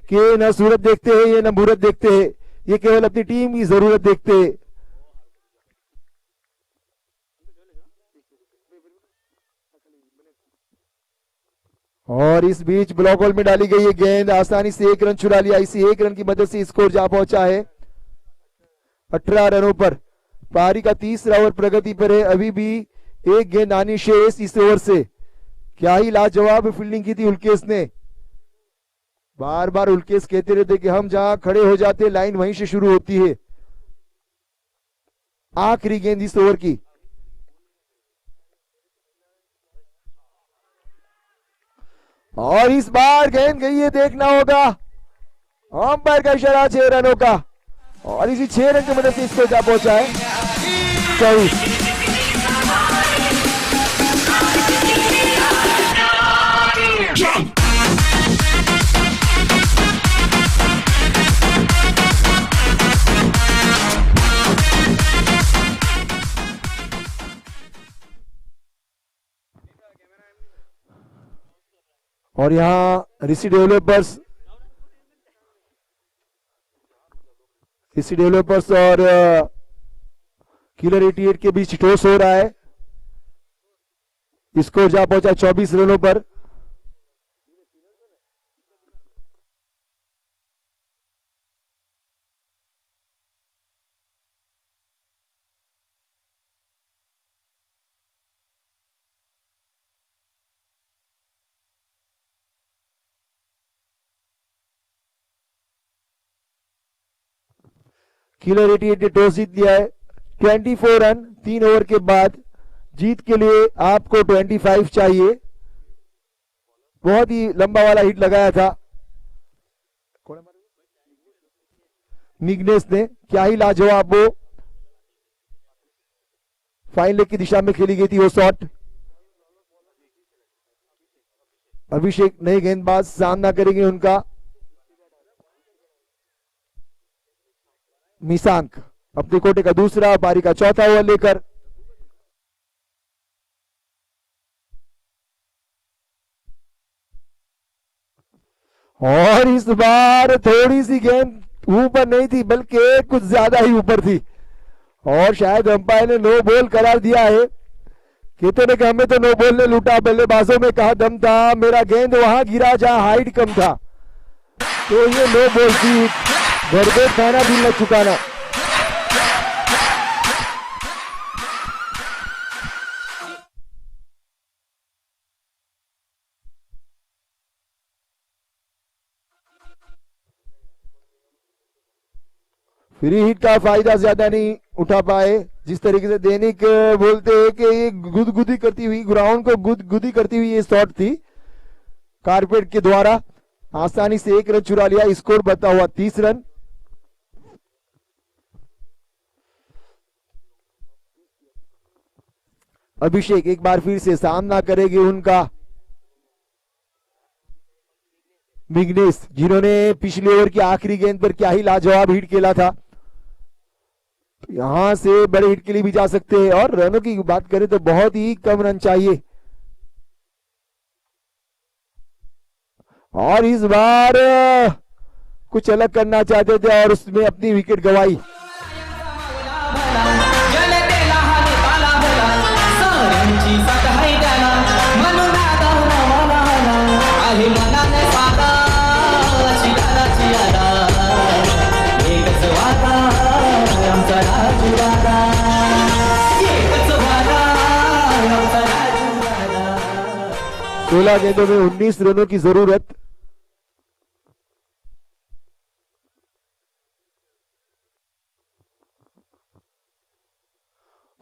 S1: कि ये न सूरत देखते हैं, ये न मुहूर्त देखते हैं, ये केवल अपनी टीम की जरूरत देखते हैं। और इस बीच ब्लॉक होल में डाली गई ये गेंद, आसानी से एक रन चुरा लिया। इसी एक रन की मदद से स्कोर जा पहुंचा है 18 रनों पर। पारी का तीसरा ओवर प्रगति पर है, अभी भी एक गेंद आनी शेष इस ओवर से। क्या ही लाजवाब फील्डिंग की थी उल्केश ने। बार बार उल्केश कहते रहते कि हम जहां खड़े हो जाते लाइन वहीं से शुरू होती है। आखिरी गेंद इस ओवर की। और इस बार गेंद गई है, देखना होगा। अंपायर का इशारा 6 रनों का, और इसी 6 रन की मदद से इसको जा पहुंचा है 24। और यहां ऋषि डेवलपर्स और किलर 88 के बीच टॉस हो रहा है। स्कोर जा पहुंचा 24 रनों पर। किलर 88 ने टॉस जीत लिया है। 24 रन 3 ओवर के बाद। जीत के लिए आपको 25 चाहिए। बहुत ही लंबा वाला हिट लगाया था मिग्नेस ने। क्या ही लाजवाब वो फाइन लेग की दिशा में खेली गई थी वो शॉट। अभिषेक नए गेंदबाज सामना करेंगे उनका। निशांक अपने कोटे का दूसरा, पारी का चौथा ओवर लेकर। और इस बार थोड़ी सी गेंद ऊपर नहीं थी, बल्कि कुछ ज्यादा ही ऊपर थी, और शायद अंपायर ने नो बॉल करार दिया है। कहते ने कि हमें तो नो बॉल ने लूटा। बल्लेबाजों में कहा दम था, मेरा गेंद वहां गिरा जहां हाइट कम था, तो ये नो बॉल थी। भरपेट खाना भी न चुकाना। फ्री हिट का फायदा ज्यादा नहीं उठा पाए। जिस तरीके से दैनिक बोलते हैं कि ये गुदगुदी करती हुई, ग्राउंड को गुदगुदी करती हुई ये शॉट थी कारपेट के द्वारा। आसानी से एक रन चुरा लिया। स्कोर बता हुआ 30 रन। अभिषेक एक बार फिर से सामना करेंगे उनका विघ्नेश, जिन्होंने पिछले ओवर की आखिरी गेंद पर क्या ही लाजवाब हिट खेला था, तो यहां से बड़े हिट के लिए भी जा सकते हैं। और रनों की बात करें तो बहुत ही कम रन चाहिए। और इस बार कुछ अलग करना चाहते थे और उसमें अपनी विकेट गंवाई। सोलह गेंदों में 19 रनों की जरूरत।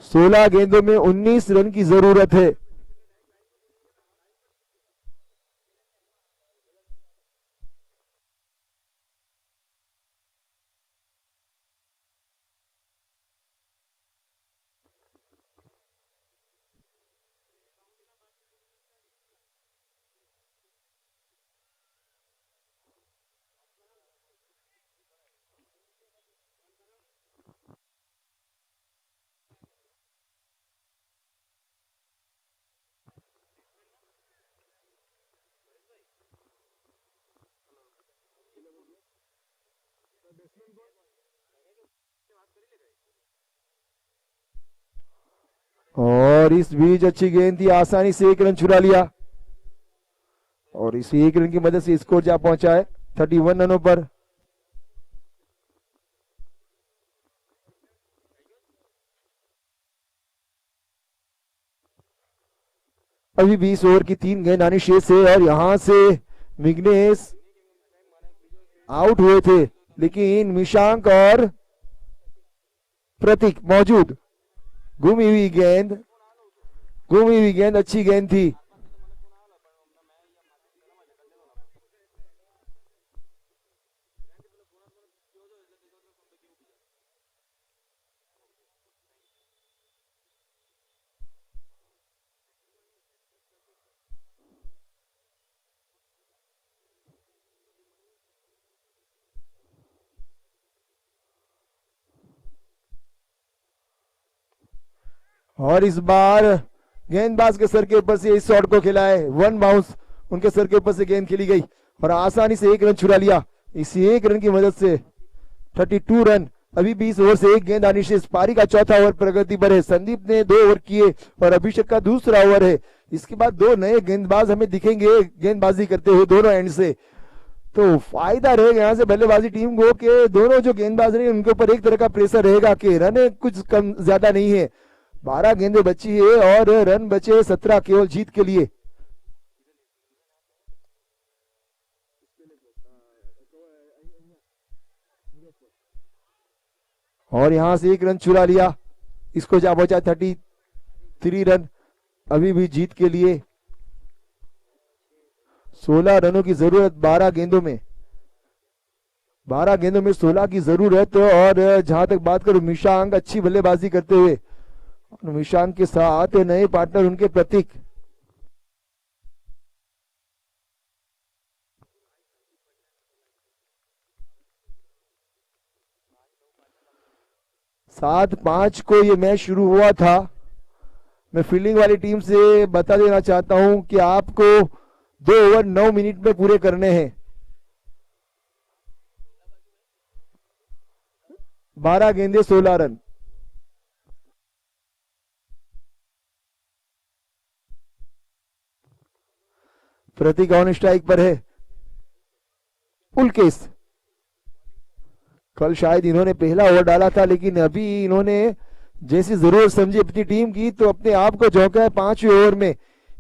S1: सोलह गेंदों में 19 रन की जरूरत है। और इस बीच अच्छी गेंद थी, आसानी से 1 रन चुरा लिया और इस 1 रन की मदद से स्कोर जा पहुंचा है 31 रनों पर। अभी 20 ओवर की 3 गेंद आनी शेष है और यहां से विघ्नेश आउट हुए थे, लेकिन मिशांक और प्रतीक मौजूद। घूमी हुई गेंद अच्छी गेंद थी। और इस बार गेंदबाज के सर के ऊपर से इस शॉट को खेला है, 1 बाउंस उनके सर के ऊपर से गेंद खेली गई और आसानी से 1 रन चुरा लिया। इस 1 रन की मदद से 32 रन। अभी 20 ओवर से 1 गेंद आनी शेष। पारी का चौथा ओवर प्रगति पर है। संदीप ने 2 ओवर किए और अभिषेक का दूसरा ओवर है। इसके बाद 2 नए गेंदबाज हमें दिखेंगे गेंदबाजी करते हुए दोनों एंड से, तो फायदा रहेगा यहाँ से बल्लेबाजी टीम को कि दोनों जो गेंदबाज रहेंगे उनके ऊपर एक तरह का प्रेशर रहेगा कि रन कुछ कम ज्यादा नहीं है। 12 गेंदें बची है और रन बचे 17 केवल जीत के लिए। और यहां से 1 रन चुरा लिया, इसको जा पहुंचा 33 रन अभी भी जीत के लिए। 16 रनों की जरूरत 12 गेंदों में। 12 गेंदों में 16 की जरूरत। और जहां तक बात करूं मिशांक अच्छी बल्लेबाजी करते हुए, मिशांक के साथ नए पार्टनर उनके प्रतीक। सात 5 को ये मैच शुरू हुआ था। मैं फील्डिंग वाली टीम से बता देना चाहता हूं कि आपको 2 ओवर 9 मिनट में पूरे करने हैं। 12 गेंदे 16 रन। प्रतीक ऑन स्ट्राइक पर है। उल्केश, कल शायद इन्होंने पहला ओवर डाला था, लेकिन अभी इन्होंने जैसी जरूरत समझी अपनी टीम की तो अपने आप को झोंका है 5वें ओवर में,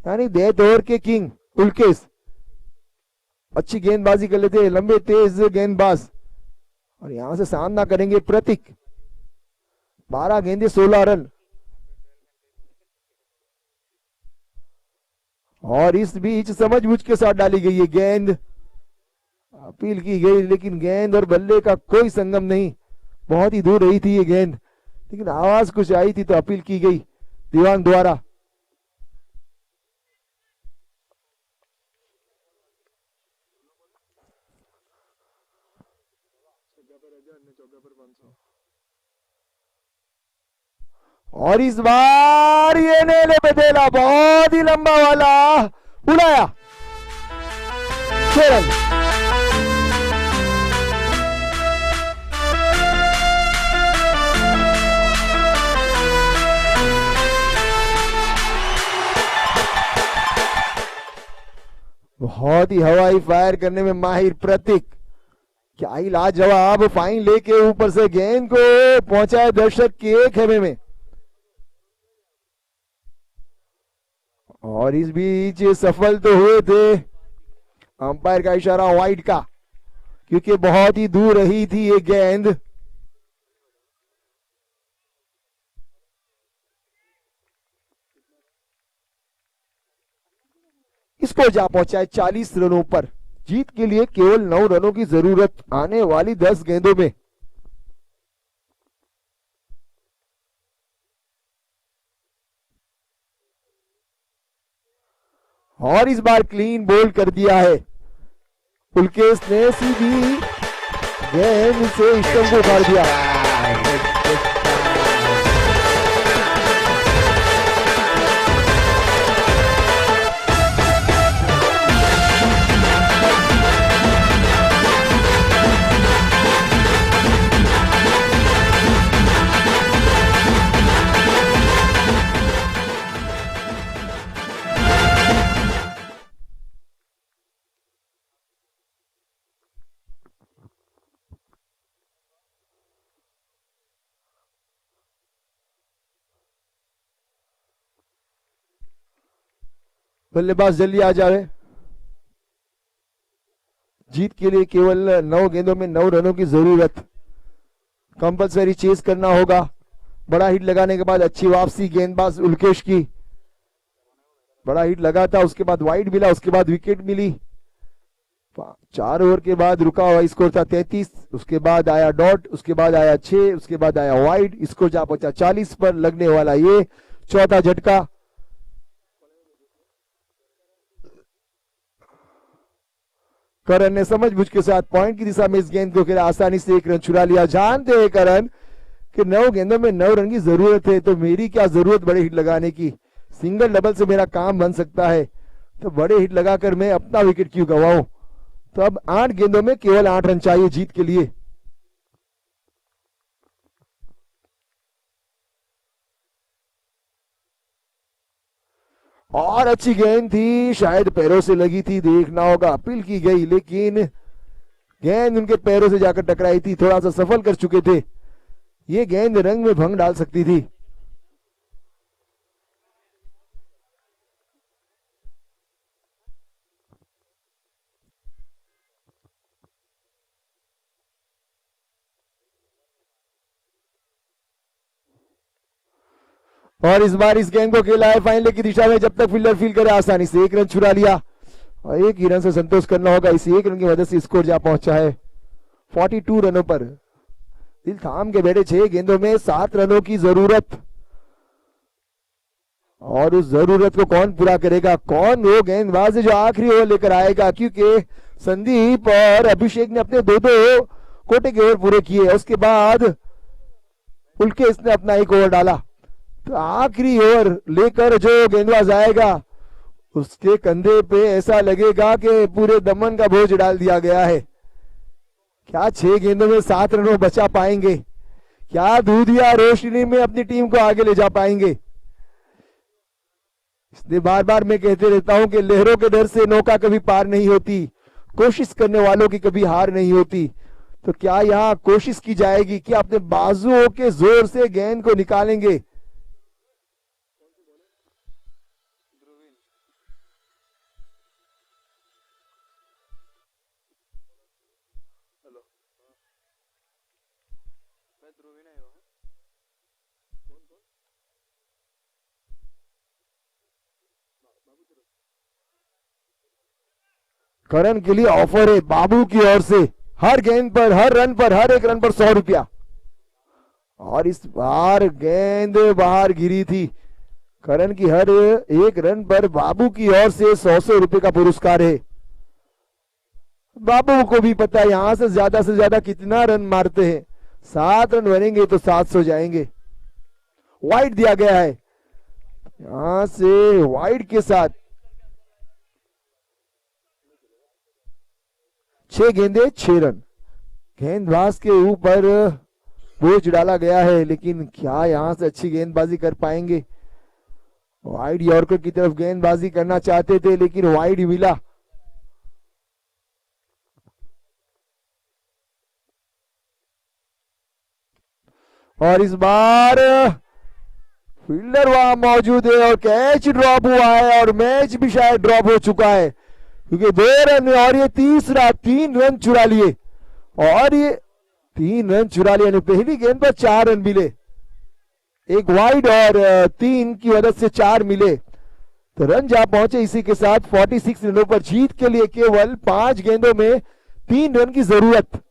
S1: यानी डेथ ओवर के किंग उल्केश। अच्छी गेंदबाजी कर लेते हैं, लंबे तेज गेंदबाज। और यहां से सामना करेंगे प्रतीक। 12 गेंदे 16 रन। और इस बीच समझबूझ के साथ डाली गई है गेंद। अपील की गई लेकिन गेंद और बल्ले का कोई संगम नहीं, बहुत ही दूर रही थी ये गेंद, लेकिन आवाज कुछ आई थी तो अपील की गई दीवान द्वारा। और इस बार ये नेले पे देला, बहुत ही लंबा वाला उड़ाया, 6 रन। बहुत ही हवाई फायर करने में माहिर प्रतीक, क्या ही लाजवाब फाइन लेके ऊपर से गेंद को पहुंचाए दर्शक के खेमे में। और इस बीच सफल तो हुए थे, अंपायर का इशारा वाइड का, क्योंकि बहुत ही दूर रही थी ये गेंद। इसको जा पहुंचा है 40 रनों पर। जीत के लिए केवल 9 रनों की जरूरत आने वाली 10 गेंदों में। और इस बार क्लीन बोल्ड कर दिया है पुलकेश ने, सीधी गेंद से स्टंप को उखाड़ दिया। बल्लेबाज जल्दी आ जाए। जीत के लिए केवल 9 गेंदों में 9 रनों की जरूरत, कंपलसरी चेस करना होगा। बड़ा हिट लगाने के बाद अच्छी वापसी गेंदबाज उल्केश की, बड़ा हिट लगा था, उसके बाद वाइड मिला, उसके बाद विकेट मिली। 4 ओवर के बाद रुका हुआ स्कोर था 33, उसके बाद आया डॉट, उसके बाद आया 6, उसके बाद आया वाइड, स्कोर जा पहुंचा 40 पर। लगने वाला ये चौथा झटका। करण ने समझबूझ के साथ पॉइंट की दिशा में इस गेंद को खेला, आसानी से 1 रन चुरा लिया। जानते हैं करण कि 9 गेंदों में 9 रन की जरूरत है, तो मेरी क्या जरूरत बड़े हिट लगाने की, सिंगल डबल से मेरा काम बन सकता है, तो बड़े हिट लगाकर मैं अपना विकेट क्यों गवाऊं। तो अब 8 गेंदों में केवल 8 रन चाहिए जीत के लिए। और अच्छी गेंद थी, शायद पैरों से लगी थी, देखना होगा, अपील की गई, लेकिन गेंद उनके पैरों से जाकर टकराई थी। थोड़ा सा सफल कर चुके थे, ये गेंद रंग में भंग डाल सकती थी। और इस बार इस गेंद को खेला है फाइनल की दिशा में, जब तक फील्डर फील करे, आसानी से 1 रन चुरा लिया। और 1 ही रन से संतोष करना होगा, इस 1 रन की मदद से स्कोर जा पहुंचा है 42 रनों पर। दिल थाम के बैठे 6 गेंदों में 7 रनों की जरूरत, और उस जरूरत को कौन पूरा करेगा, कौन वो गेंदबाज है जो आखिरी ओवर लेकर आएगा, क्योंकि संदीप और अभिषेक ने अपने 2-2 कोटे के ओवर पूरे किए। उसके बाद पुलकेश ने अपना 1 ओवर डाला, तो आखिरी ओवर लेकर जो गेंदबाज आएगा उसके कंधे पे ऐसा लगेगा कि पूरे दमन का बोझ डाल दिया गया है। क्या 6 गेंदों में 7 रनों बचा पाएंगे, क्या दूधिया रोशनी में अपनी टीम को आगे ले जा पाएंगे। इसलिए बार बार मैं कहते रहता हूं कि लहरों के डर से नौका कभी पार नहीं होती, कोशिश करने वालों की कभी हार नहीं होती। तो क्या यहाँ कोशिश की जाएगी कि अपने बाजुओं के जोर से गेंद को निकालेंगे। करण के लिए ऑफर है बाबू की ओर से, हर गेंद पर, हर रन पर, हर 1 रन पर 100 रुपया। और इस बार गेंद बाहर गिरी थी। करण की हर 1 रन पर बाबू की ओर से 100 रुपए का पुरस्कार है। बाबू को भी पता है यहां से ज्यादा कितना रन मारते हैं, 7 रन बनेंगे तो 700 जाएंगे। वाइड दिया गया है। यहां से वाइड के साथ 6 गेंदे 6 रन। गेंदबाज के ऊपर बोझ डाला गया है, लेकिन क्या यहां से अच्छी गेंदबाजी कर पाएंगे? वाइड यॉर्कर की तरफ गेंदबाजी करना चाहते थे, लेकिन वाइड मिला। और इस बार फील्डर वहां मौजूद है और कैच ड्रॉप हुआ है और मैच भी शायद ड्रॉप हो चुका है, क्योंकि 2 रन और ये तीसरा 3 रन चुरा लिए। और ये 3 रन चुरा लिए, पहली गेंद पर 4 रन मिले, एक वाइड और 3 की मदद से 4 मिले, तो रन जा पहुंचे। इसी के साथ 46 रनों पर जीत के लिए केवल 5 गेंदों में 3 रन की जरूरत।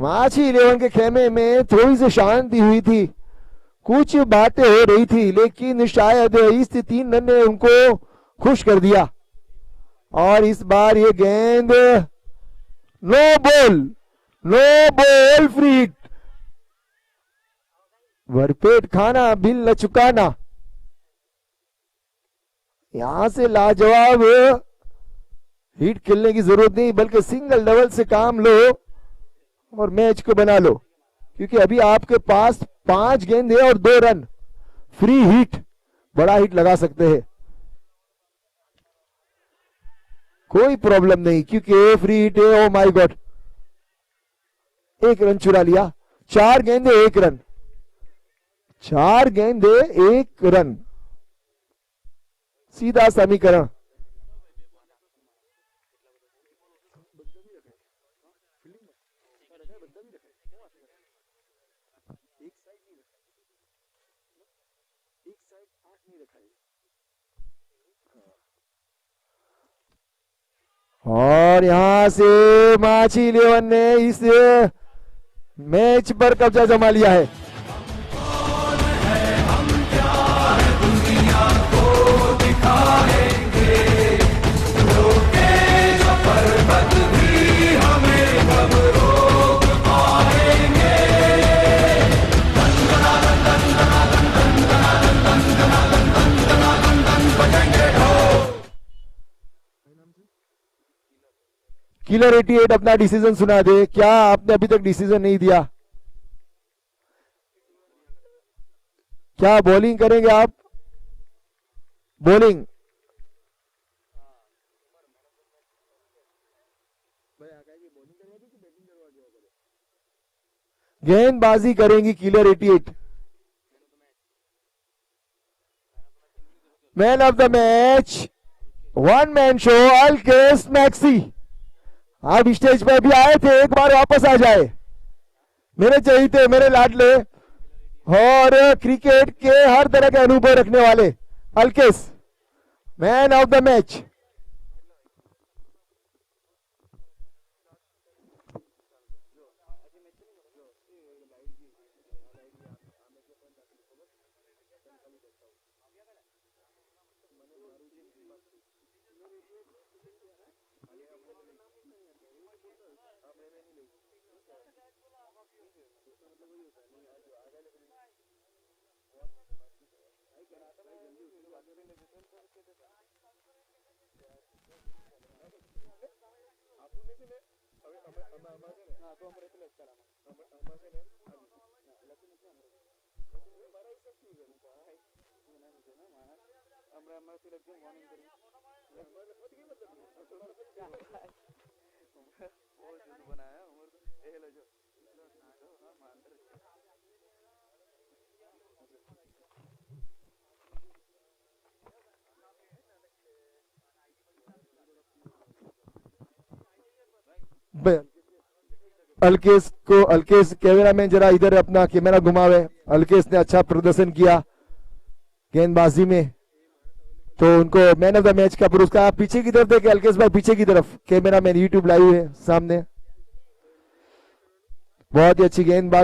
S1: माझी 11 के खेमे में थोड़ी सी शांति हुई थी, कुछ बातें हो रही थी, लेकिन शायद इस 3 रन ने उनको खुश कर दिया। और इस बार ये गेंद नो बॉल फ्री हिट। भरपेट खाना बिल न चुकाना। यहां से लाजवाब हिट खेलने की जरूरत नहीं, बल्कि सिंगल डबल से काम लो और मैच को बना लो, क्योंकि अभी आपके पास 5 गेंद है और 2 रन। फ्री हिट, बड़ा हिट लगा सकते हैं, कोई प्रॉब्लम नहीं, क्योंकि फ्री हिट है। ओ माय गॉड, 1 रन चुरा लिया। 4 गेंदे 1 रन, 4 गेंदे 1 रन, सीधा समीकरण। और यहां से माझी 11 ने इस मैच पर कब्जा जमा लिया है। किलर 88 अपना डिसीजन सुना दे। क्या आपने अभी तक डिसीजन नहीं दिया? क्या बॉलिंग करेंगे आप? बॉलिंग गेंदबाजी करेंगी killer 88। Man of the match, 1 man show, अल्केस मैक्सी। आप स्टेज पर भी आए थे, एक बार वापस आ जाए मेरे चहीते, मेरे लाडले और क्रिकेट के हर तरह के अनुभव रखने वाले अल्केस, मैन ऑफ द मैच। अल्केस कैमरा मैन जरा इधर अपना कैमरा घुमावे। अल्केस ने अच्छा प्रदर्शन किया गेंदबाजी में, तो उनको मैन ऑफ द मैच का पुरस्कार। आप पीछे की तरफ देखें, अल्केस भाई पीछे की तरफ, कैमरा मैन यूट्यूब लाइव है सामने। बहुत ही अच्छी गेंदबाजी।